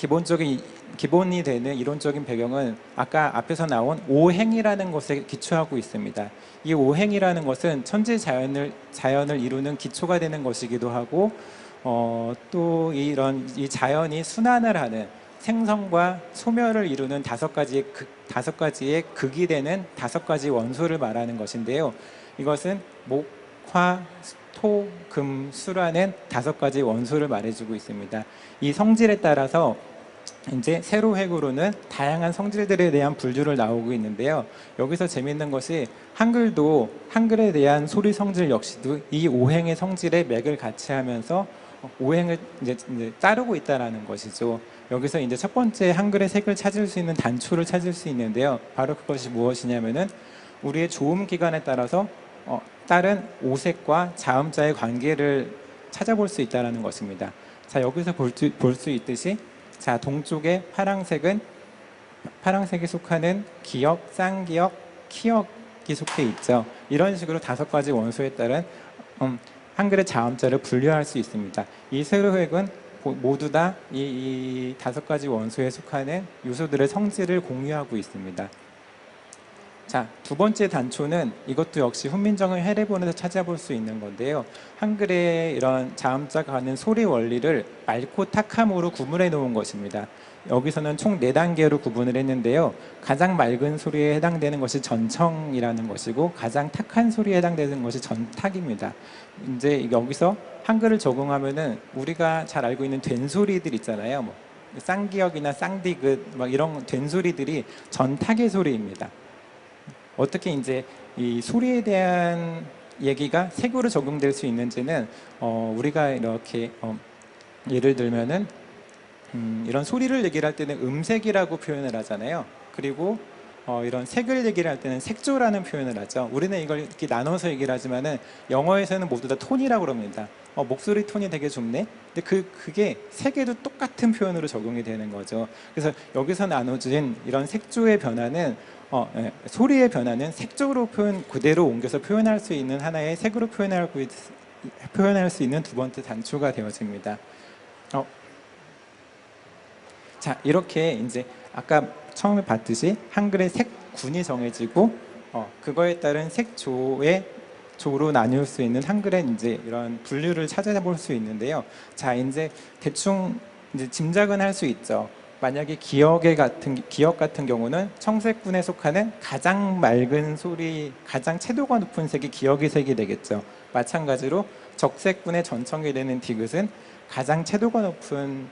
기본이 되는 이론적인 배경은 아까 앞에서 나온 오행이라는 것에 기초하고 있습니다. 이 오행이라는 것은 자연을 이루는 기초가 되는 것이기도 하고, 또 이 자연이 순환을 하는 생성과 소멸을 이루는 다섯 가지의 극이 되는 5가지 원소를 말하는 것인데요. 이것은 목, 화, 토, 금, 수라는 5가지 원소를 말해주고 있습니다. 이 성질에 따라서 이제 세로획으로는 다양한 성질들에 대한 분류를 나오고 있는데요. 여기서 재밌는 것이 한글도 한글에 대한 소리 성질 역시도 이 오행의 성질에 맥을 같이 하면서 오행을 이제 따르고 있다는 것이죠. 여기서 이제 첫 번째 한글의 색을 찾을 수 있는 단초를 찾을 수 있는데요. 바로 그것이 무엇이냐면은 우리의 조음 기간에 따라서 다른 오색과 자음자의 관계를 찾아볼 수 있다는 것입니다. 자, 여기서 볼 수 있듯이, 자, 동쪽의 파랑색에 속하는 기역, 쌍기역, 키역이 속해 있죠. 이런 식으로 5가지 원소에 따른 한글의 자음자를 분류할 수 있습니다. 이 세로획은 모두 다 이 5가지 원소에 속하는 요소들의 성질을 공유하고 있습니다. 자, 두 번째 단초는 이것도 역시 훈민정음 해례본에서 찾아볼 수 있는 건데요. 한글의 이런 자음자가 가는 소리 원리를 맑고 탁함으로 구분해 놓은 것입니다. 여기서는 총 4단계로 구분을 했는데요. 가장 맑은 소리에 해당되는 것이 전청이라는 것이고, 가장 탁한 소리에 해당되는 것이 전탁입니다. 이제 여기서 한글을 적용하면은 우리가 잘 알고 있는 된소리들 있잖아요. 뭐 쌍기역이나 쌍디귿 막 이런 된소리들이 전탁의 소리입니다. 어떻게 이제 이 소리에 대한 얘기가 색으로 적용될 수 있는지는 우리가 이렇게 예를 들면은 이런 소리를 얘기를 할 때는 음색이라고 표현을 하잖아요. 그리고 이런 색을 얘기를 할 때는 색조라는 표현을 하죠. 우리는 이걸 이렇게 나눠서 얘기를 하지만은 영어에서는 모두 다 톤이라고 그럽니다. 목소리 톤이 되게 좋네. 근데 그게 색에도 똑같은 표현으로 적용이 되는 거죠. 그래서 여기서 나눠진 이런 색조의 변화는 소리의 변화는 색적으로 그대로 옮겨서 표현할 수 있는 하나의 색으로 표현할 수 있는 두 번째 단초가 되어집니다. 자, 이렇게 이제 아까 처음에 봤듯이 한글의 색군이 정해지고 그거에 따른 색조로 나눌 수 있는 한글의 이제 이런 분류를 찾아볼 수 있는데요. 자, 이제 대충 이제 짐작은 할 수 있죠. 만약에 기역 같은 경우는 청색군에 속하는 가장 맑은 소리, 가장 채도가 높은 색이 기역의 색이 되겠죠. 마찬가지로 적색군의 전청이 되는 디귿은 가장 채도가 높은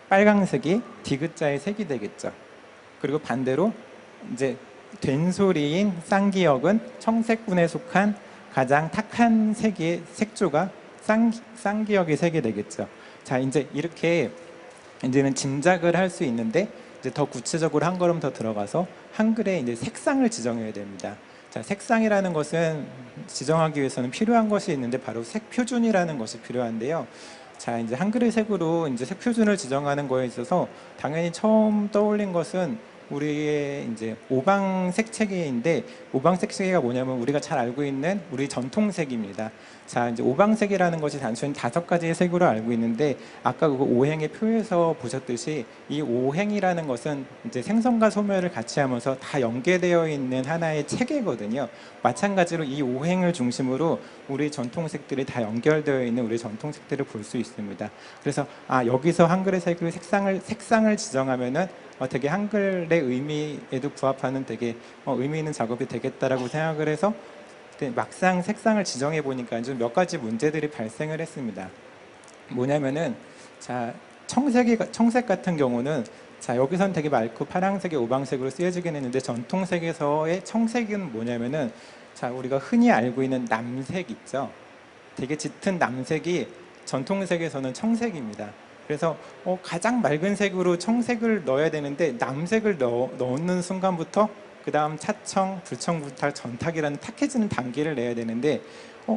빨강색이 디귿자의 색이 되겠죠. 그리고 반대로 이제 된소리인 쌍기역은 청색군에 속한 가장 탁한 색조가 쌍기역의 색이 되겠죠. 자, 이제 이렇게 이제는 짐작을 할 수 있는데, 이제 더 구체적으로 한 걸음 더 들어가서 한글의 이제 색상을 지정해야 됩니다. 자, 색상이라는 것은 지정하기 위해서는 필요한 것이 있는데 바로 색표준이라는 것이 필요한데요. 자, 이제 한글의 색으로 이제 색표준을 지정하는 거에 있어서 당연히 처음 떠올린 것은 우리의 이제 오방색 체계인데, 오방색 체계가 뭐냐면 우리가 잘 알고 있는 우리 전통색입니다. 자, 이제 오방색이라는 것이 단순히 5가지의 색으로 알고 있는데, 아까 그 오행의 표에서 보셨듯이 이 오행이라는 것은 이제 생선과 소멸을 같이 하면서 다 연계되어 있는 하나의 체계거든요. 마찬가지로 이 오행을 중심으로 우리 전통색들이 다 연결되어 있는 우리 전통색들을 볼 수 있습니다. 그래서 여기서 한글의 색을 색상을 지정하면은 되게 한글의 의미에도 부합하는 되게 의미 있는 작업이 되겠다라고 생각을 해서 막상 색상을 지정해 보니까 좀 몇 가지 문제들이 발생을 했습니다. 뭐냐면은, 자, 청색 같은 경우는, 자, 여기선 되게 맑고 파란색이 오방색으로 쓰여지긴 했는데, 전통색에서의 청색은 뭐냐면은, 자, 우리가 흔히 알고 있는 남색 있죠. 되게 짙은 남색이 전통색에서는 청색입니다. 그래서 가장 맑은 색으로 청색을 넣어야 되는데, 남색을 넣는 순간부터 그 다음 차청, 불청, 부탁, 전탁이라는 탁해지는 단계를 내야 되는데,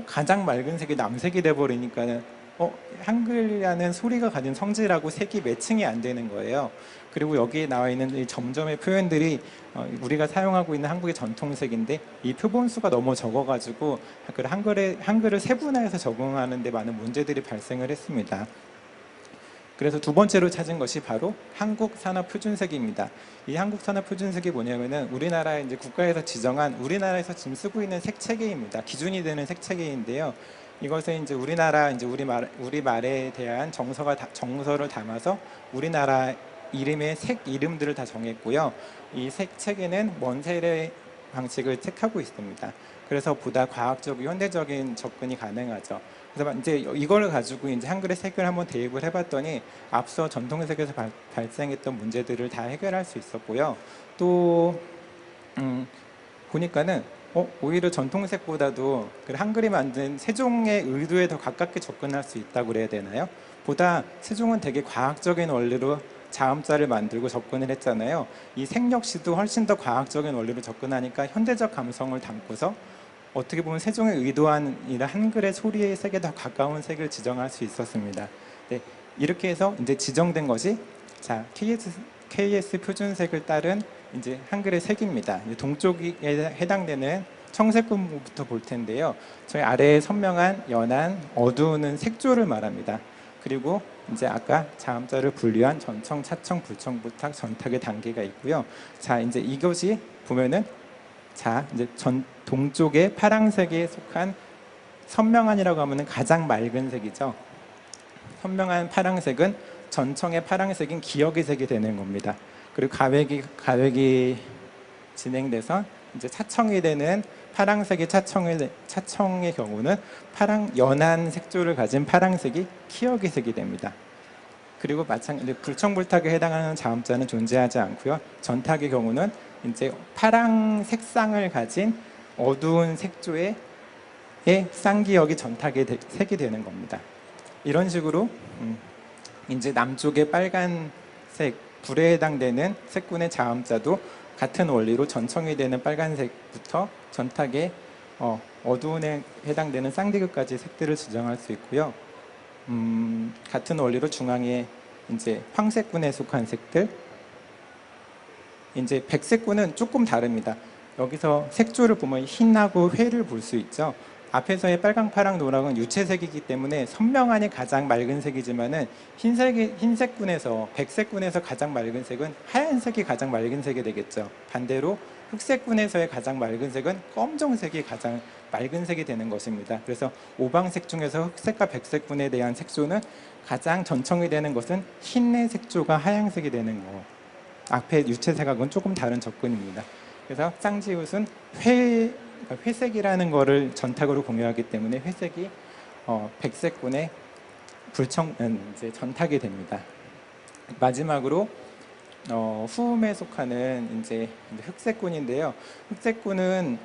가장 맑은 색이 남색이 돼버리니까는 한글이라는 소리가 가진 성질하고 색이 매칭이 안 되는 거예요. 그리고 여기에 나와 있는 이 점점의 표현들이 우리가 사용하고 있는 한국의 전통색인데, 이 표본수가 너무 적어가지고 한글을 세분화해서 적응하는 데 많은 문제들이 발생을 했습니다. 그래서 두 번째로 찾은 것이 바로 한국산업표준색입니다. 이 한국산업표준색이 뭐냐면은 우리나라 이제 국가에서 지정한, 우리나라에서 지금 쓰고 있는 색 체계입니다. 기준이 되는 색 체계인데요. 이것은 이제 우리 말에 대한 정서를 담아서 우리나라 이름의 색 이름들을 다 정했고요. 이 색 체계는 먼세례 방식을 택하고 있습니다. 그래서 보다 과학적이고 현대적인 접근이 가능하죠. 그래서 이제 이걸 가지고 이제 한글의 색을 한번 대입을 해봤더니 앞서 전통색에서 발생했던 문제들을 다 해결할 수 있었고요. 또 보니까는 오히려 전통색보다도 한글이 만든 세종의 의도에 더 가깝게 접근할 수 있다고 그래야 되나요? 보다 세종은 되게 과학적인 원리로 자음자를 만들고 접근을 했잖아요. 이 색 역시도 훨씬 더 과학적인 원리로 접근하니까 현대적 감성을 담고서 어떻게 보면 세종의 의도한 이 한글의 소리의 색에 더 가까운 색을 지정할 수 있었습니다. 네, 이렇게 해서 이제 지정된 것이, 자, KS 표준색을 따른 이제 한글의 색입니다. 동쪽에 해당되는 청색구부터 볼 텐데요. 저희 아래에 선명한, 연한, 어두운 색조를 말합니다. 그리고 이제 아까 자음자를 분류한 전청, 차청, 불청, 부탁, 전탁의 단계가 있고요. 자, 이제 이것이 보면은, 자, 이제 동쪽의 파랑색에 속한 선명한이라고 하면은 가장 맑은 색이죠. 선명한 파랑색은 전청의 파랑색인 기역의 색이 되는 겁니다. 그리고 가획이 진행돼서 이제 차청이 되는 파랑색의 차청의 경우는 연한 색조를 가진 파랑색이 키역의 색이 됩니다. 그리고 마찬가지로 불청불탁에 해당하는 자음자는 존재하지 않고요. 전탁의 경우는 이제 파랑 색상을 가진 어두운 색조의 쌍기역이 전탁의 색이 되는 겁니다. 이런 식으로 이제 남쪽의 빨간색 불에 해당되는 색군의 자음자도 같은 원리로 전청이 되는 빨간색부터 전탁의 어두운에 해당되는 쌍디귿까지 색들을 지정할 수 있고요. 같은 원리로 중앙에 이제 황색군에 속한 색들, 이제 백색군은 조금 다릅니다. 여기서 색조를 보면 흰하고 회를 볼 수 있죠. 앞에서의 빨강, 파랑, 노랑은 유채색이기 때문에 선명한이 가장 맑은 색이지만은 흰색군에서, 백색군에서 가장 맑은 색은 하얀색이 가장 맑은 색이 되겠죠. 반대로 흑색군에서의 가장 맑은 색은 검정색이 가장 맑은 색이 되는 것입니다. 그래서 오방색 중에서 흑색과 백색군에 대한 색조는 가장 전청이 되는 것은 흰의 색조가 하얀색이 되는 거. 앞에 유채색하고는 조금 다른 접근입니다. 그래서 쌍지읒은 회색이라는 거를 전탁으로 공유하기 때문에 회색이 백색군의 이제 전탁이 됩니다. 마지막으로 후음에 속하는 이제 흑색군인데요. 흑색군은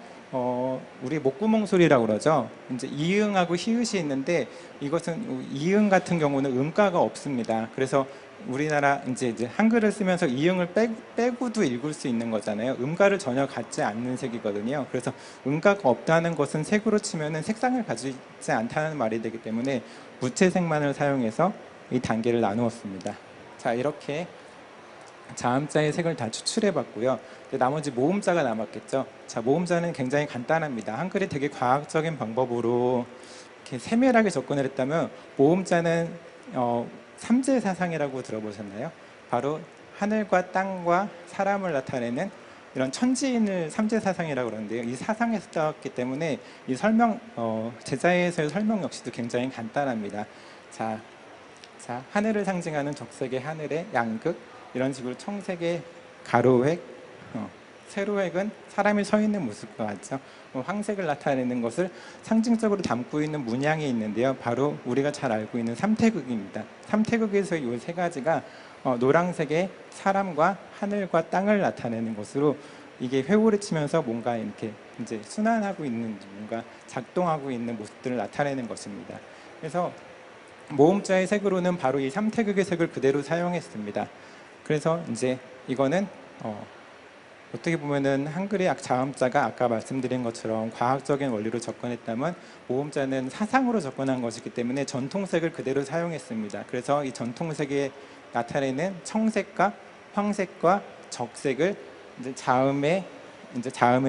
우리 목구멍 소리라고 그러죠. 이제 이응하고 히읗이 있는데, 이것은 이응 같은 경우는 음가가 없습니다. 그래서 우리나라 이제 한글을 쓰면서 이응을 빼고도 읽을 수 있는 거잖아요. 음가를 전혀 갖지 않는 색이거든요. 그래서 음가가 없다는 것은 색으로 치면은 색상을 가지지 않다는 말이 되기 때문에 무채색만을 사용해서 이 단계를 나누었습니다. 자, 이렇게 자음자의 색을 다 추출해 봤고요. 나머지 모음자가 남았겠죠. 자, 모음자는 굉장히 간단합니다. 한글이 되게 과학적인 방법으로 이렇게 세밀하게 접근을 했다면 모음자는 삼재 사상이라고 들어보셨나요? 바로 하늘과 땅과 사람을 나타내는 이런 천지인을 삼재 사상이라고 그러는데요. 이 사상에서 따왔기 때문에 이 제자에서의 설명 역시도 굉장히 간단합니다. 자, 하늘을 상징하는 적색의 하늘의 양극, 이런 식으로 청색의 가로획, 세로획은 사람이 서 있는 모습과 같죠. 황색을 나타내는 것을 상징적으로 담고 있는 문양이 있는데요. 바로 우리가 잘 알고 있는 삼태극입니다. 삼태극에서 이 세 가지가 노란색의 사람과 하늘과 땅을 나타내는 것으로 이게 회오를 치면서 뭔가 이렇게 이제 순환하고 있는, 뭔가 작동하고 있는 모습들을 나타내는 것입니다. 그래서 모음자의 색으로는 바로 이 삼태극의 색을 그대로 사용했습니다. 그래서 이제 이거는 어떻게 보면은 한글의 자음자가 아까 말씀드린 것처럼 과학적인 원리로 접근했다면 모음자는 사상으로 접근한 것이기 때문에 전통색을 그대로 사용했습니다. 그래서 이 전통색에 나타내는 청색과 황색과 적색을 이제 자음의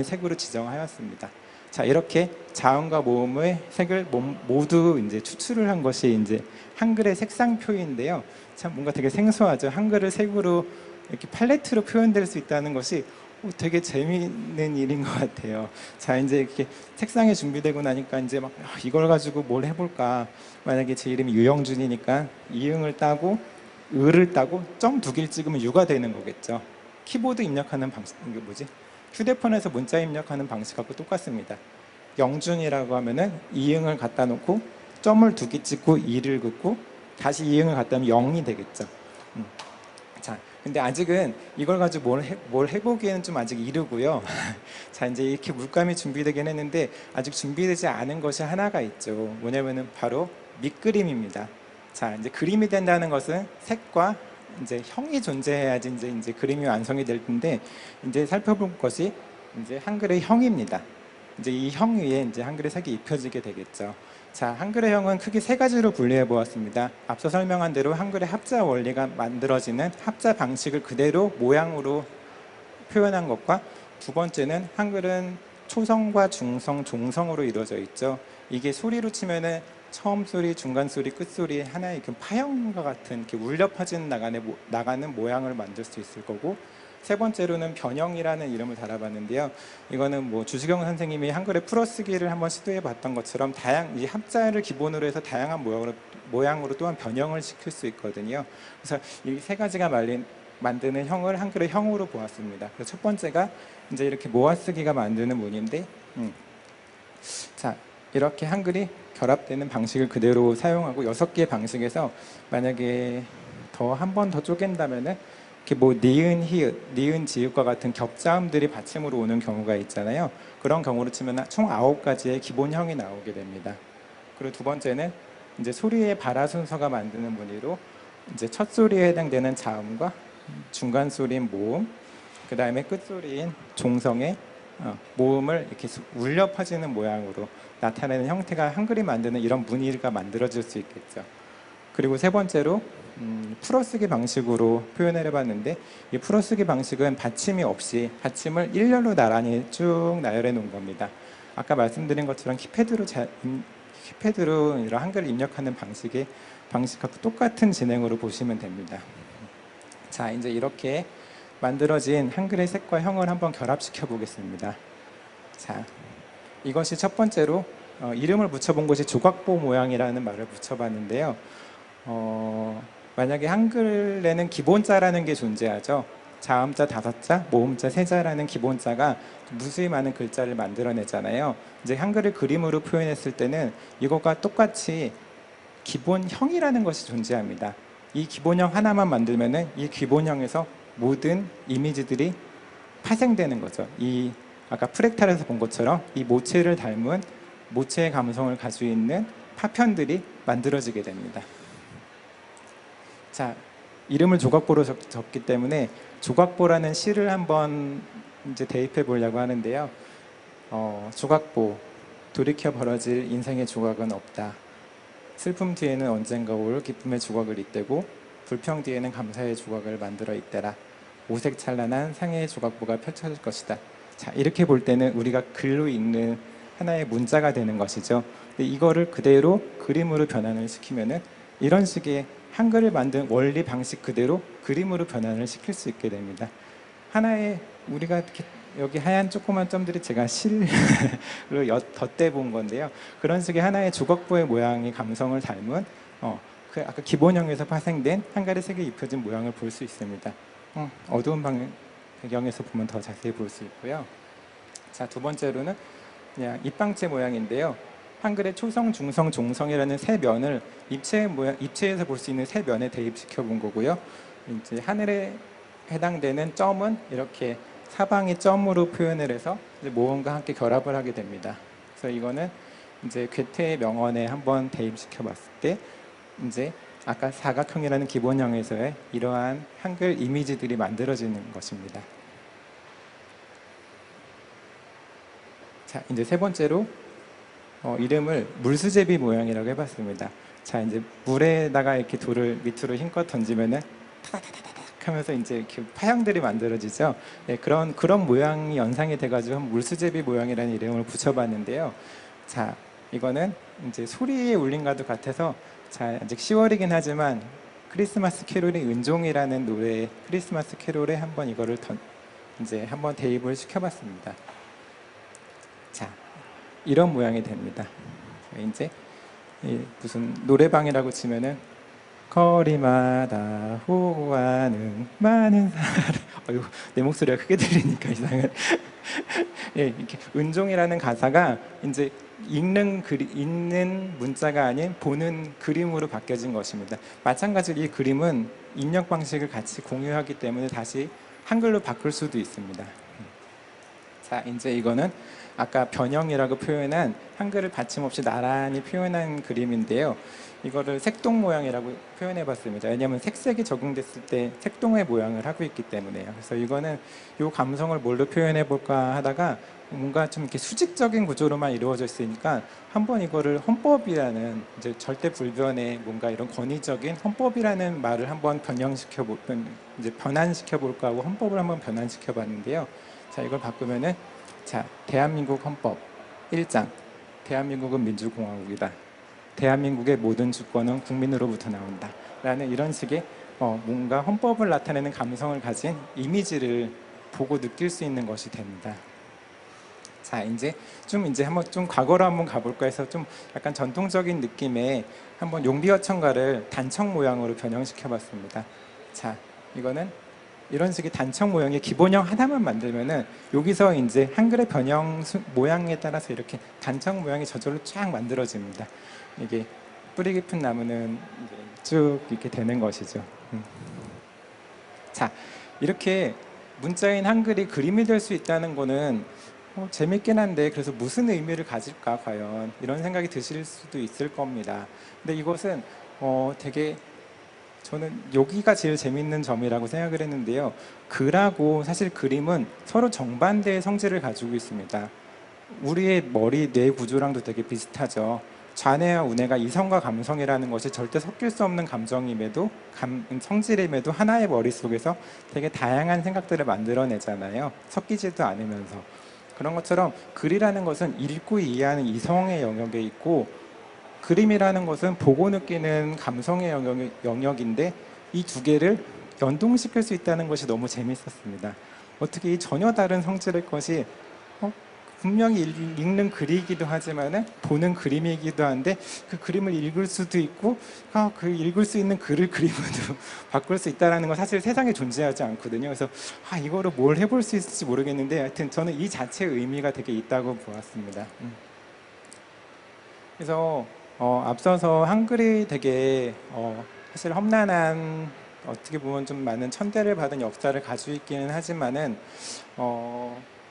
색으로 지정하였습니다. 자, 이렇게 자음과 모음의 색을 모두 이제 추출을 한 것이 이제 한글의 색상표인데요. 참 뭔가 되게 생소하죠. 한글을 색으로 이렇게 팔레트로 표현될 수 있다는 것이 되게 재미있는 일인 것 같아요. 자, 이제 이렇게 책상에 준비되고 나니까 이제 막 이걸 가지고 뭘 해볼까. 만약에 제 이름이 유영준이니까 이응을 따고 을을 따고 점 두 개를 찍으면 유가 되는 거겠죠. 키보드 입력하는 방식, 이게 뭐지? 휴대폰에서 문자 입력하는 방식하고 똑같습니다. 영준이라고 하면은 이응을 갖다 놓고 점을 두 개 찍고 이를 긋고 다시 이응을 갖다 놓으면 영이 되겠죠. 자, 근데 아직은 이걸 가지고 뭘 해보기에는 좀 아직 이르고요. 자, 이제 이렇게 물감이 준비되긴 했는데 아직 준비되지 않은 것이 하나가 있죠. 뭐냐면은 바로 밑그림입니다. 자, 이제 그림이 된다는 것은 색과 이제 형이 존재해야지 이제 그림이 완성이 될 텐데, 이제 살펴볼 것이 이제 한글의 형입니다. 이제 이 형 위에 이제 한글의 색이 입혀지게 되겠죠. 자, 한글의 형은 크게 세 가지로 분류해 보았습니다. 앞서 설명한 대로 한글의 합자 원리가 만들어지는 합자 방식을 그대로 모양으로 표현한 것과, 두 번째는 한글은 초성과 중성, 종성으로 이루어져 있죠. 이게 소리로 치면은 처음 소리, 중간 소리, 끝 소리 하나의 그 파형과 같은 이렇게 울려 퍼진 나가는 모양을 만들 수 있을 거고, 세 번째로는 변형이라는 이름을 달아봤는데요. 이거는 뭐 주시경 선생님이 한글의 풀어쓰기를 한번 시도해봤던 것처럼 이 합자를 기본으로 해서 다양한 모양으로 또한 변형을 시킬 수 있거든요. 그래서 이 세 가지가 만드는 형을 한글의 형으로 보았습니다. 그래서 첫 번째가 이제 이렇게 모아쓰기가 만드는 문인데, 자, 이렇게 한글이 결합되는 방식을 그대로 사용하고 6개의 방식에서 만약에 한 번 더 쪼갠다면은 이렇게 뭐 니은, 히읗, 니은, 지읒과 같은 겹자음들이 받침으로 오는 경우가 있잖아요. 그런 경우로 치면 총 9가지의 기본형이 나오게 됩니다. 그리고 두 번째는 이제 소리의 발화 순서가 만드는 문의로 이제 첫 소리에 해당되는 자음과 중간 소리인 모음, 그 다음에 끝 소리인 종성의 모음을 이렇게 울려 퍼지는 모양으로 나타내는 형태가 한글이 만드는 이런 무늬가 만들어질 수 있겠죠. 그리고 세 번째로 풀어쓰기 방식으로 표현을 해봤는데, 이 풀어쓰기 방식은 받침이 없이 받침을 일렬로 나란히 쭉 나열해 놓은 겁니다. 아까 말씀드린 것처럼 키패드로 이런 한글을 입력하는 방식하고 똑같은 진행으로 보시면 됩니다. 자, 이제 이렇게 만들어진 한글의 색과 형을 한번 결합시켜 보겠습니다. 자, 이것이 첫 번째로 이름을 붙여본 것이 조각보 모양이라는 말을 붙여봤는데요. 만약에 한글에는 기본자라는 게 존재하죠. 자음자 5자, 모음자 3자라는 기본자가 무수히 많은 글자를 만들어내잖아요. 이제 한글을 그림으로 표현했을 때는 이것과 똑같이 기본형이라는 것이 존재합니다. 이 기본형 하나만 만들면은 이 기본형에서 모든 이미지들이 파생되는 거죠. 이 아까 프랙탈에서 본 것처럼 이 모체를 닮은 모체의 감성을 가지고 있는 파편들이 만들어지게 됩니다. 자, 이름을 조각보로 적기 때문에 조각보라는 시를 한번 이제 대입해 보려고 하는데요. 조각보, 돌이켜 벌어질 인생의 조각은 없다. 슬픔 뒤에는 언젠가 올 기쁨의 조각을 잇대고 불평 뒤에는 감사의 조각을 만들어 있대라. 오색 찬란한 상해의 조각부가 펼쳐질 것이다. 자, 이렇게 볼 때는 우리가 글로 읽는 하나의 문자가 되는 것이죠. 근데 이거를 그대로 그림으로 변환을 시키면은 이런 식의 한글을 만든 원리 방식 그대로 그림으로 변환을 시킬 수 있게 됩니다. 하나의 우리가 이렇게 여기 하얀 조그만 점들이 제가 실로 덧대 본 건데요. 그런 식의 하나의 조각부의 모양이 감성을 닮은 그 아까 기본형에서 파생된 한가리 색이 입혀진 모양을 볼 수 있습니다. 어두운 배경에서 보면 더 자세히 볼 수 있고요. 자, 두 번째로는 그냥 입방체 모양인데요. 한글의 초성, 중성, 종성이라는 세 면을 입체에서 볼 수 있는 세 면에 대입시켜 본 거고요. 이제 하늘에 해당되는 점은 이렇게 사방이 점으로 표현을 해서 이제 모음과 함께 결합을 하게 됩니다. 그래서 이거는 이제 괴테의 명언에 한번 대입시켜 봤을 때 이제 아까 사각형이라는 기본형에서의 이러한 한글 이미지들이 만들어지는 것입니다. 자, 이제 세 번째로 이름을 물수제비 모양이라고 해봤습니다. 자, 이제 물에다가 이렇게 돌을 밑으로 힘껏 던지면은 타다다다닥 하면서 이제 이렇게 파형들이 만들어지죠. 네, 그런 모양이 연상이 돼가지고 물수제비 모양이라는 이름을 붙여봤는데요. 자, 이거는 이제 소리의 울림과도 같아서 자, 아직 10월이긴 하지만 크리스마스 캐롤의 은종이라는 노래 크리스마스 캐롤에 한번 이거를 이제 한번 대입을 시켜봤습니다. 자, 이런 모양이 됩니다. 이제 무슨 노래방이라고 치면은 거리마다 호하는 많은 사람. 어휴, 내 목소리가 크게 들리니까 이상해. 예, 이렇게 은종이라는 가사가 이제 읽는 문자가 아닌 보는 그림으로 바뀌어진 것입니다. 마찬가지로 이 그림은 입력 방식을 같이 공유하기 때문에 다시 한글로 바꿀 수도 있습니다. 자, 이제 이거는 아까 변형이라고 표현한 한글을 받침없이 나란히 표현한 그림인데요. 이거를 색동 모양이라고 표현해 봤습니다. 왜냐하면 색색이 적용됐을 때 색동의 모양을 하고 있기 때문에요. 그래서 이거는 이 감성을 뭘로 표현해 볼까 하다가 뭔가 좀 이렇게 수직적인 구조로만 이루어져 있으니까 한번 이거를 헌법이라는 이제 절대 불변의 뭔가 이런 권위적인 헌법이라는 말을 한번 변환시켜 볼까 하고 헌법을 한번 변환시켜 봤는데요. 자, 이걸 바꾸면은 자, 대한민국 헌법 1장 대한민국은 민주공화국이다. 대한민국의 모든 주권은 국민으로부터 나온다. 라는 이런 식의 뭔가 헌법을 나타내는 감성을 가진 이미지를 보고 느낄 수 있는 것이 됩니다. 자, 이제 한번 좀 과거로 한번 가볼까 해서 좀 약간 전통적인 느낌의 한번 용비어천가를 단청 모양으로 변형시켜 봤습니다. 자, 이거는 이런 식의 단청 모양의 기본형 하나만 만들면은 여기서 이제 한글의 변형 모양에 따라서 이렇게 단청 모양이 저절로 쫙 만들어집니다. 이게 뿌리 깊은 나무는 쭉 이렇게 되는 것이죠. 자, 이렇게 문자인 한글이 그림이 될 수 있다는 거는 재밌긴 한데 그래서 무슨 의미를 가질까 과연 이런 생각이 드실 수도 있을 겁니다. 근데 이것은 되게 저는 여기가 제일 재밌는 점이라고 생각을 했는데요. 글하고 사실 그림은 서로 정반대의 성질을 가지고 있습니다. 우리의 머리, 뇌 구조랑도 되게 비슷하죠. 좌뇌와 우뇌가 이성과 감성이라는 것이 절대 섞일 수 없는 감정임에도 성질임에도 하나의 머릿속에서 되게 다양한 생각들을 만들어내잖아요. 섞이지도 않으면서. 그런 것처럼 글이라는 것은 읽고 이해하는 이성의 영역에 있고 그림이라는 것은 보고 느끼는 감성의 영역인데 이 두 개를 연동시킬 수 있다는 것이 너무 재밌었습니다. 어떻게 이 전혀 다른 성질의 것이 분명히 읽는 글이기도 하지만 보는 그림이기도 한데 그 그림을 읽을 수도 있고 그 읽을 수 있는 글을 그림으로 바꿀 수 있다는 건 사실 세상에 존재하지 않거든요. 그래서 이거를 뭘 해볼 수 있을지 모르겠는데 하여튼 저는 이 자체의 의미가 되게 있다고 보았습니다. 그래서 앞서서 한글이 되게 사실 험난한 어떻게 보면 좀 많은 천대를 받은 역사를 가지고 있기는 하지만은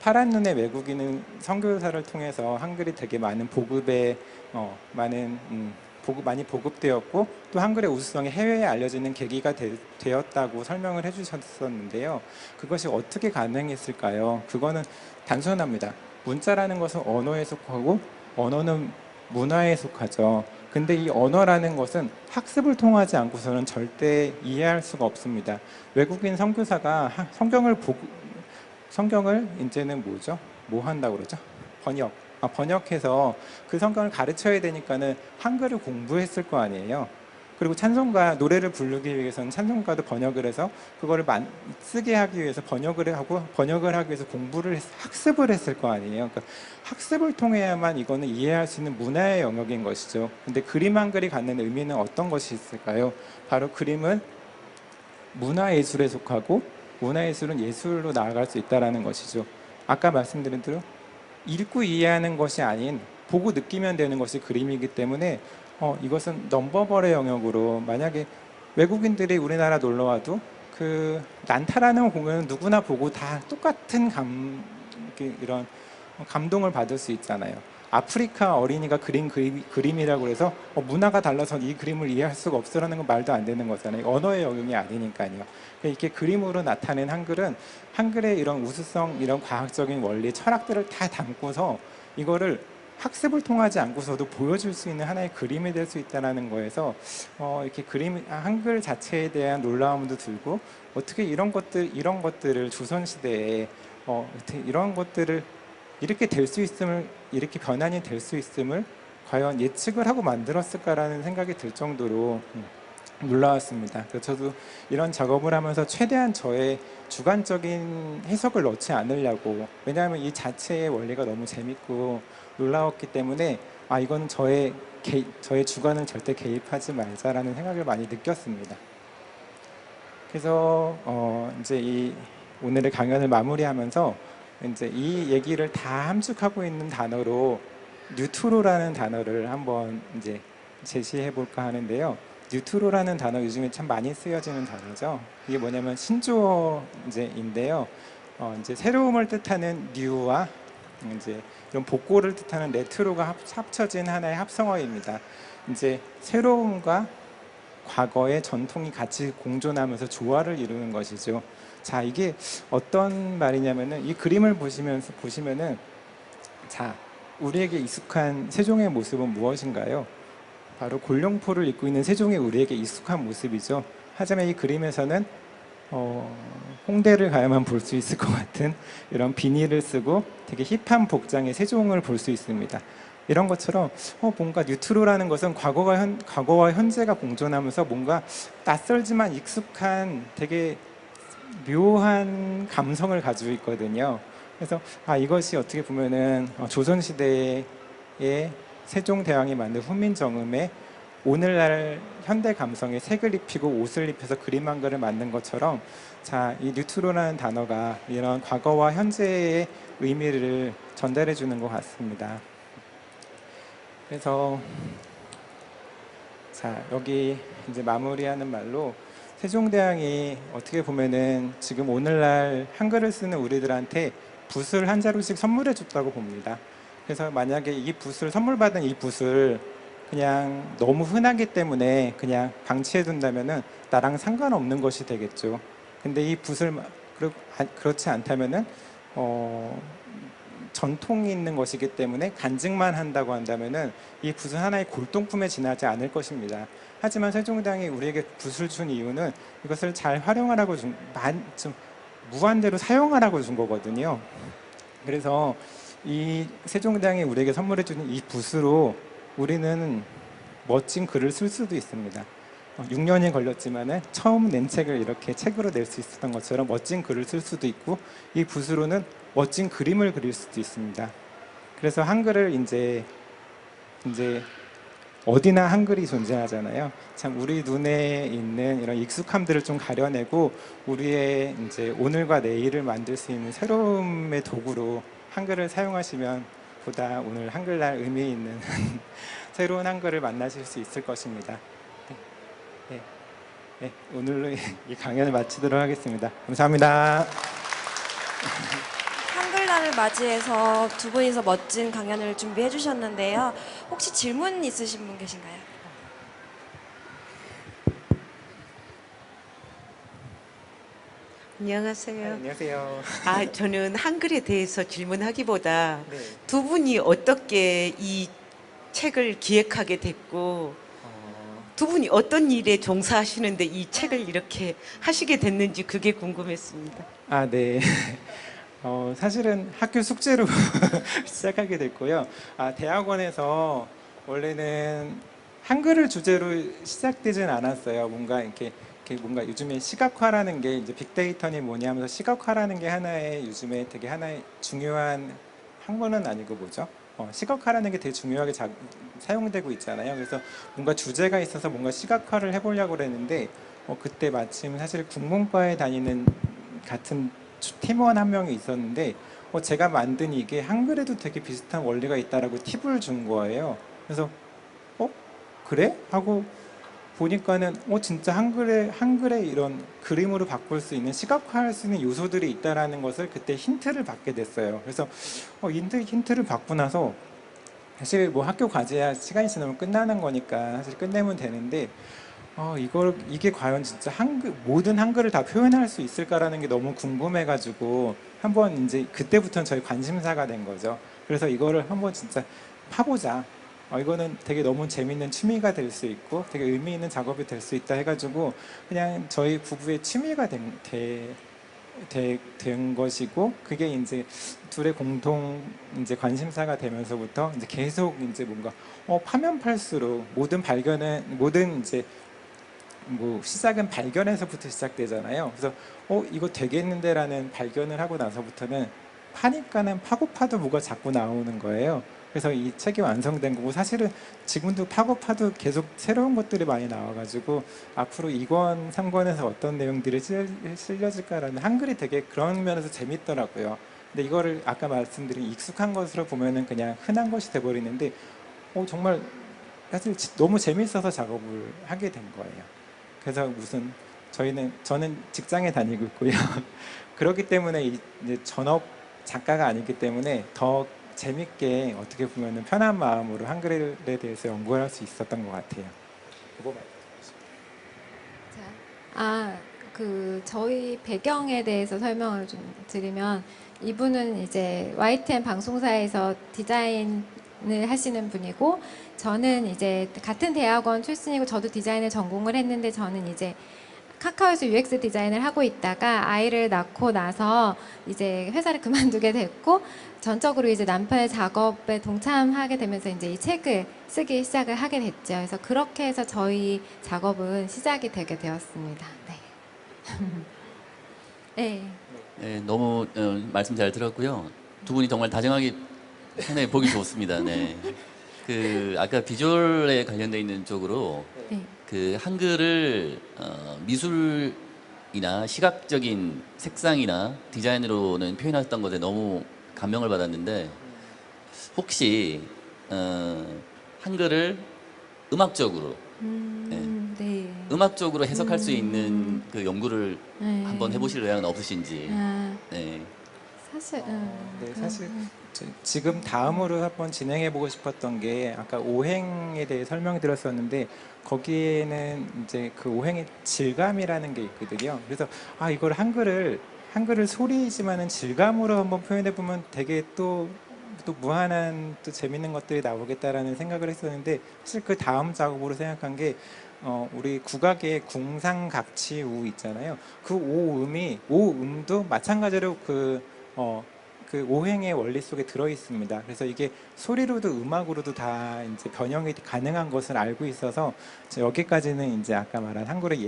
파란 눈의 외국인은 선교사를 통해서 한글이 되게 많은 보급에 많이 보급되었고 또 한글의 우수성이 해외에 알려지는 계기가 되었다고 설명을 해주셨었는데요. 그것이 어떻게 가능했을까요? 그거는 단순합니다. 문자라는 것은 언어에 속하고 언어는 문화에 속하죠. 근데 이 언어라는 것은 학습을 통하지 않고서는 절대 이해할 수가 없습니다. 외국인 선교사가 성경을 이제는 뭐죠? 뭐 한다고 그러죠? 번역해서 그 성경을 가르쳐야 되니까는 한글을 공부했을 거 아니에요. 그리고 찬송가 노래를 부르기 위해서는 찬송가도 번역을 해서 그거를 쓰게 하기 위해서 번역을 하기 위해서 학습을 했을 거 아니에요. 그러니까 학습을 통해야만 이거는 이해할 수 있는 문화의 영역인 것이죠. 근데 그림 한 글이 갖는 의미는 어떤 것이 있을까요? 바로 그림은 문화예술에 속하고 문화예술은 예술로 나아갈 수 있다는 것이죠. 아까 말씀드린 대로 읽고 이해하는 것이 아닌 보고 느끼면 되는 것이 그림이기 때문에 이것은 넘버벌의 영역으로, 만약에 외국인들이 우리나라 놀러 와도 그 난타라는 공연은 누구나 보고 다 똑같은 이런 감동을 받을 수 있잖아요. 아프리카 어린이가 그린 그림이라고 해서 문화가 달라서 이 그림을 이해할 수가 없으라는 건 말도 안 되는 거잖아요. 언어의 영역이 아니니까요. 이렇게 그림으로 나타낸 한글은 한글의 이런 우수성, 이런 과학적인 원리, 철학들을 다 담고서 이거를 학습을 통하지 않고서도 보여줄 수 있는 하나의 그림이 될 수 있다는 거에서 이렇게 한글 자체에 대한 놀라움도 들고, 어떻게 이런 것들을 조선시대에 이런 것들을 이렇게 될 수 있음을, 이렇게 변환이 될 수 있음을 과연 예측을 하고 만들었을까라는 생각이 들 정도로 놀라웠습니다. 그래서 저도 이런 작업을 하면서 최대한 저의 주관적인 해석을 넣지 않으려고, 왜냐하면 이 자체의 원리가 너무 재밌고 놀라웠기 때문에 이건 저의 주관을 절대 개입하지 말자라는 생각을 많이 느꼈습니다. 그래서 이제 오늘의 강연을 마무리하면서 이제 이 얘기를 다 함축하고 있는 단어로 뉴트로라는 단어를 한번 이제 제시해 볼까 하는데요. 뉴트로라는 단어 요즘에 참 많이 쓰여지는 단어죠. 이게 뭐냐면 신조어인데요. 이제 새로움을 뜻하는 뉴와 이제 이런 복고를 뜻하는 레트로가 합쳐진 하나의 합성어입니다. 이제 새로움과 과거의 전통이 같이 공존하면서 조화를 이루는 것이죠. 자, 이게 어떤 말이냐면은 이 그림을 보시면은 자, 우리에게 익숙한 세종의 모습은 무엇인가요? 바로 골룡포를 입고 있는 세종이 우리에게 익숙한 모습이죠. 하지만 이 그림에서는 홍대를 가야만 볼 수 있을 것 같은 이런 비닐을 쓰고 되게 힙한 복장의 세종을 볼 수 있습니다. 이런 것처럼 뭔가 뉴트로라는 것은 과거와 현재가 공존하면서 뭔가 낯설지만 익숙한 되게 묘한 감성을 가지고 있거든요. 그래서 이것이 어떻게 보면은 조선시대의 세종대왕이 만든 훈민정음에 오늘날 현대 감성에 색을 입히고 옷을 입혀서 그림 한 글을 만든 것처럼, 자, 이 뉴트로라는 단어가 이런 과거와 현재의 의미를 전달해 주는 것 같습니다. 그래서 자, 여기 이제 마무리하는 말로, 세종대왕이 어떻게 보면은 지금 오늘날 한글을 쓰는 우리들한테 붓을 한 자루씩 선물해 줬다고 봅니다. 그래서 만약에 이 붓을 선물 받은 이 붓을 그냥 너무 흔하기 때문에 그냥 방치해 둔다면은 나랑 상관없는 것이 되겠죠. 근데 이 붓을 그렇지 않다면은 전통이 있는 것이기 때문에 간직만 한다고 한다면은 이 붓은 하나의 골동품에 지나지 않을 것입니다. 하지만 세종대왕이 우리에게 붓을 준 이유는 이것을 잘 활용하라고 좀 무한대로 사용하라고 준 거거든요. 그래서 이 세종대왕이 우리에게 선물해 주는 이 붓으로 우리는 멋진 글을 쓸 수도 있습니다. 6년이 걸렸지만 처음 낸 책을 이렇게 책으로 낼 수 있었던 것처럼 멋진 글을 쓸 수도 있고, 이 붓으로는 멋진 그림을 그릴 수도 있습니다. 그래서 한글을 이제 어디나 한글이 존재하잖아요. 참 우리 눈에 있는 이런 익숙함들을 좀 가려내고 우리의 이제 오늘과 내일을 만들 수 있는 새로움의 도구로 한글을 사용하시면 보다 오늘 한글날 의미 있는 새로운 한글을 만나실 수 있을 것입니다. 네, 오늘로 이 강연을 마치도록 하겠습니다. 감사합니다. 한글날을 맞이해서 두 분이서 멋진 강연을 준비해 주셨는데요. 혹시 질문 있으신 분 계신가요? 안녕하세요. 안녕하세요. 저는 한글에 대해서 질문하기보다 네. 두 분이 어떻게 이 책을 기획하게 됐고 두 분이 어떤 일에 종사하시는데 이 책을 이렇게 하시게 됐는지 그게 궁금했습니다. 아, 네. 사실은 학교 숙제로 시작하게 됐고요. 대학원에서 원래는 한글을 주제로 시작되진 않았어요. 뭔가 이렇게 뭔가 요즘에 시각화라는 게 이제 빅데이터니 뭐냐 하면서 시각화라는 게 하나의 요즘에 되게 하나의 중요한 학문은 아니고 뭐죠? 시각화라는 게 되게 중요하게 사용되고 있잖아요. 그래서 뭔가 주제가 있어서 뭔가 시각화를 해보려고 그랬는데 그때 마침 사실 국문과에 다니는 같은 팀원 한 명이 있었는데 제가 만든 이게 한글에도 되게 비슷한 원리가 있다라고 팁을 준 거예요. 그래서 그래? 하고 보니까는 진짜 한글에 이런 그림으로 바꿀 수 있는 시각화할 수 있는 요소들이 있다라는 것을 그때 힌트를 받게 됐어요. 그래서 힌트를 받고 나서 사실 뭐 학교 과제야 시간이 지나면 끝나는 거니까 사실 끝내면 되는데 이게 과연 진짜 모든 한글을 다 표현할 수 있을까라는 게 너무 궁금해가지고 한번 이제 그때부터는 저희 관심사가 된 거죠. 그래서 이거를 한번 진짜 파보자. 이거는 되게 너무 재밌는 취미가 될 수 있고 되게 의미 있는 작업이 될 수 있다 해가지고 그냥 저희 부부의 취미가 된 것이고 그게 이제 둘의 공통 이제 관심사가 되면서부터 이제 계속 이제 뭔가 파면 팔수록 모든 이제 뭐 시작은 발견에서부터 시작되잖아요. 그래서 이거 되겠는데라는 발견을 하고 나서부터는 파니까는 파고 파도 뭐가 자꾸 나오는 거예요. 그래서 이 책이 완성된 거고 사실은 지금도 파고 파도 계속 새로운 것들이 많이 나와가지고 앞으로 2권, 3권에서 어떤 내용들이 실려질까라는 한글이 되게 그런 면에서 재밌더라고요. 근데 이거를 아까 말씀드린 익숙한 것으로 보면은 그냥 흔한 것이 돼버리는데 정말 사실 너무 재밌어서 작업을 하게 된 거예요. 그래서 저는 직장에 다니고 있고요. 그렇기 때문에 이제 전업 작가가 아니기 때문에 더 재밌게 어떻게 보면 편한 마음으로 한글에 대해서 연구할 수 있었던 것 같아요. 저희 배경에 대해서 설명을 좀 드리면 이분은 이제 YTN 방송사에서 디자인을 하시는 분이고 저는 이제 같은 대학원 출신이고 저도 디자인을 전공을 했는데 저는 이제 카카오에서 UX 디자인을 하고 있다가 아이를 낳고 나서 이제 회사를 그만두게 됐고 전적으로 이제 남편의 작업에 동참하게 되면서 이제 이 책을 쓰기 시작을 하게 됐죠. 그래서 그렇게 해서 저희 작업은 시작이 되게 되었습니다. 네. 네. 네, 너무 말씀 잘 들었고요. 두 분이 정말 다정하게 상당히 보기 좋습니다. 네. 아까 비주얼에 관련돼 있는 쪽으로 네. 한글을 미술이나 시각적인 색상이나 디자인으로는 표현했던 것에 너무 감명을 받았는데 혹시 한글을 음악적으로 네. 음악적으로 해석할 수 있는 그 연구를 네. 한번 해보실 의향은 없으신지. 네. 사실 네, 사실 지금 다음으로 한번 진행해보고 싶었던 게 아까 오행에 대해 설명드렸었는데 거기에는 이제 그 오행의 질감이라는 게 있거든요. 그래서 이걸 한글을 소리이지만은 질감으로 한번 표현해보면 되게 또 무한한 또 재밌는 것들이 나오겠다라는 생각을 했었는데 사실 그 다음 작업으로 생각한 게 우리 국악의 궁상각치우 있잖아요. 그 오음도 마찬가지로 그 오행의 원리 속에 들어 있습니다. 그래서 이게 소리로도 음악으로도 다 이제 변형이 가능한 것을 알고 있어서 여기까지는 이제 아까 말한 한글이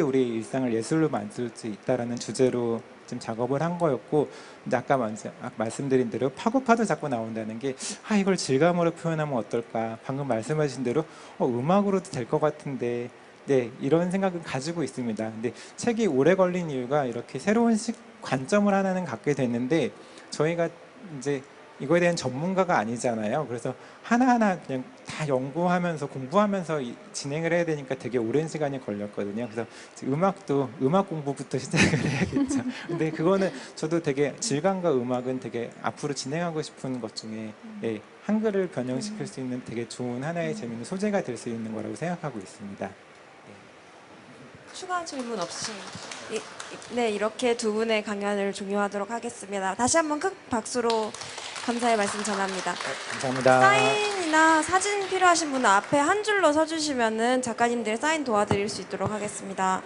우리 일상을 예술로 만들 수 있다라는 주제로 지금 작업을 한 거였고, 근데 아까 말씀드린 대로 파고파도 자꾸 나온다는 게 이걸 질감으로 표현하면 어떨까? 방금 말씀하신 대로 음악으로도 될 것 같은데. 네, 이런 생각은 가지고 있습니다. 근데 책이 오래 걸린 이유가 이렇게 새로운 관점을 하나는 갖게 됐는데 저희가 이제 이거에 대한 전문가가 아니잖아요. 그래서 하나하나 그냥 다 연구하면서 공부하면서 진행을 해야 되니까 되게 오랜 시간이 걸렸거든요. 그래서 음악 공부부터 시작을 해야겠죠. 근데 그거는 저도 되게 질감과 음악은 되게 앞으로 진행하고 싶은 것 중에 한글을 변형시킬 수 있는 되게 좋은 하나의 재밌는 소재가 될 수 있는 거라고 생각하고 있습니다. 추가 질문 없으십니까? 네, 이렇게 두 분의 강연을 종료하도록 하겠습니다. 다시 한번 큰 박수로 감사의 말씀 전합니다. 감사합니다. 사인 사인이나 사진 필요하신 분은 앞에 한 줄로 서주시면은 작가님들 사인 도와드릴 수 있도록 하겠습니다.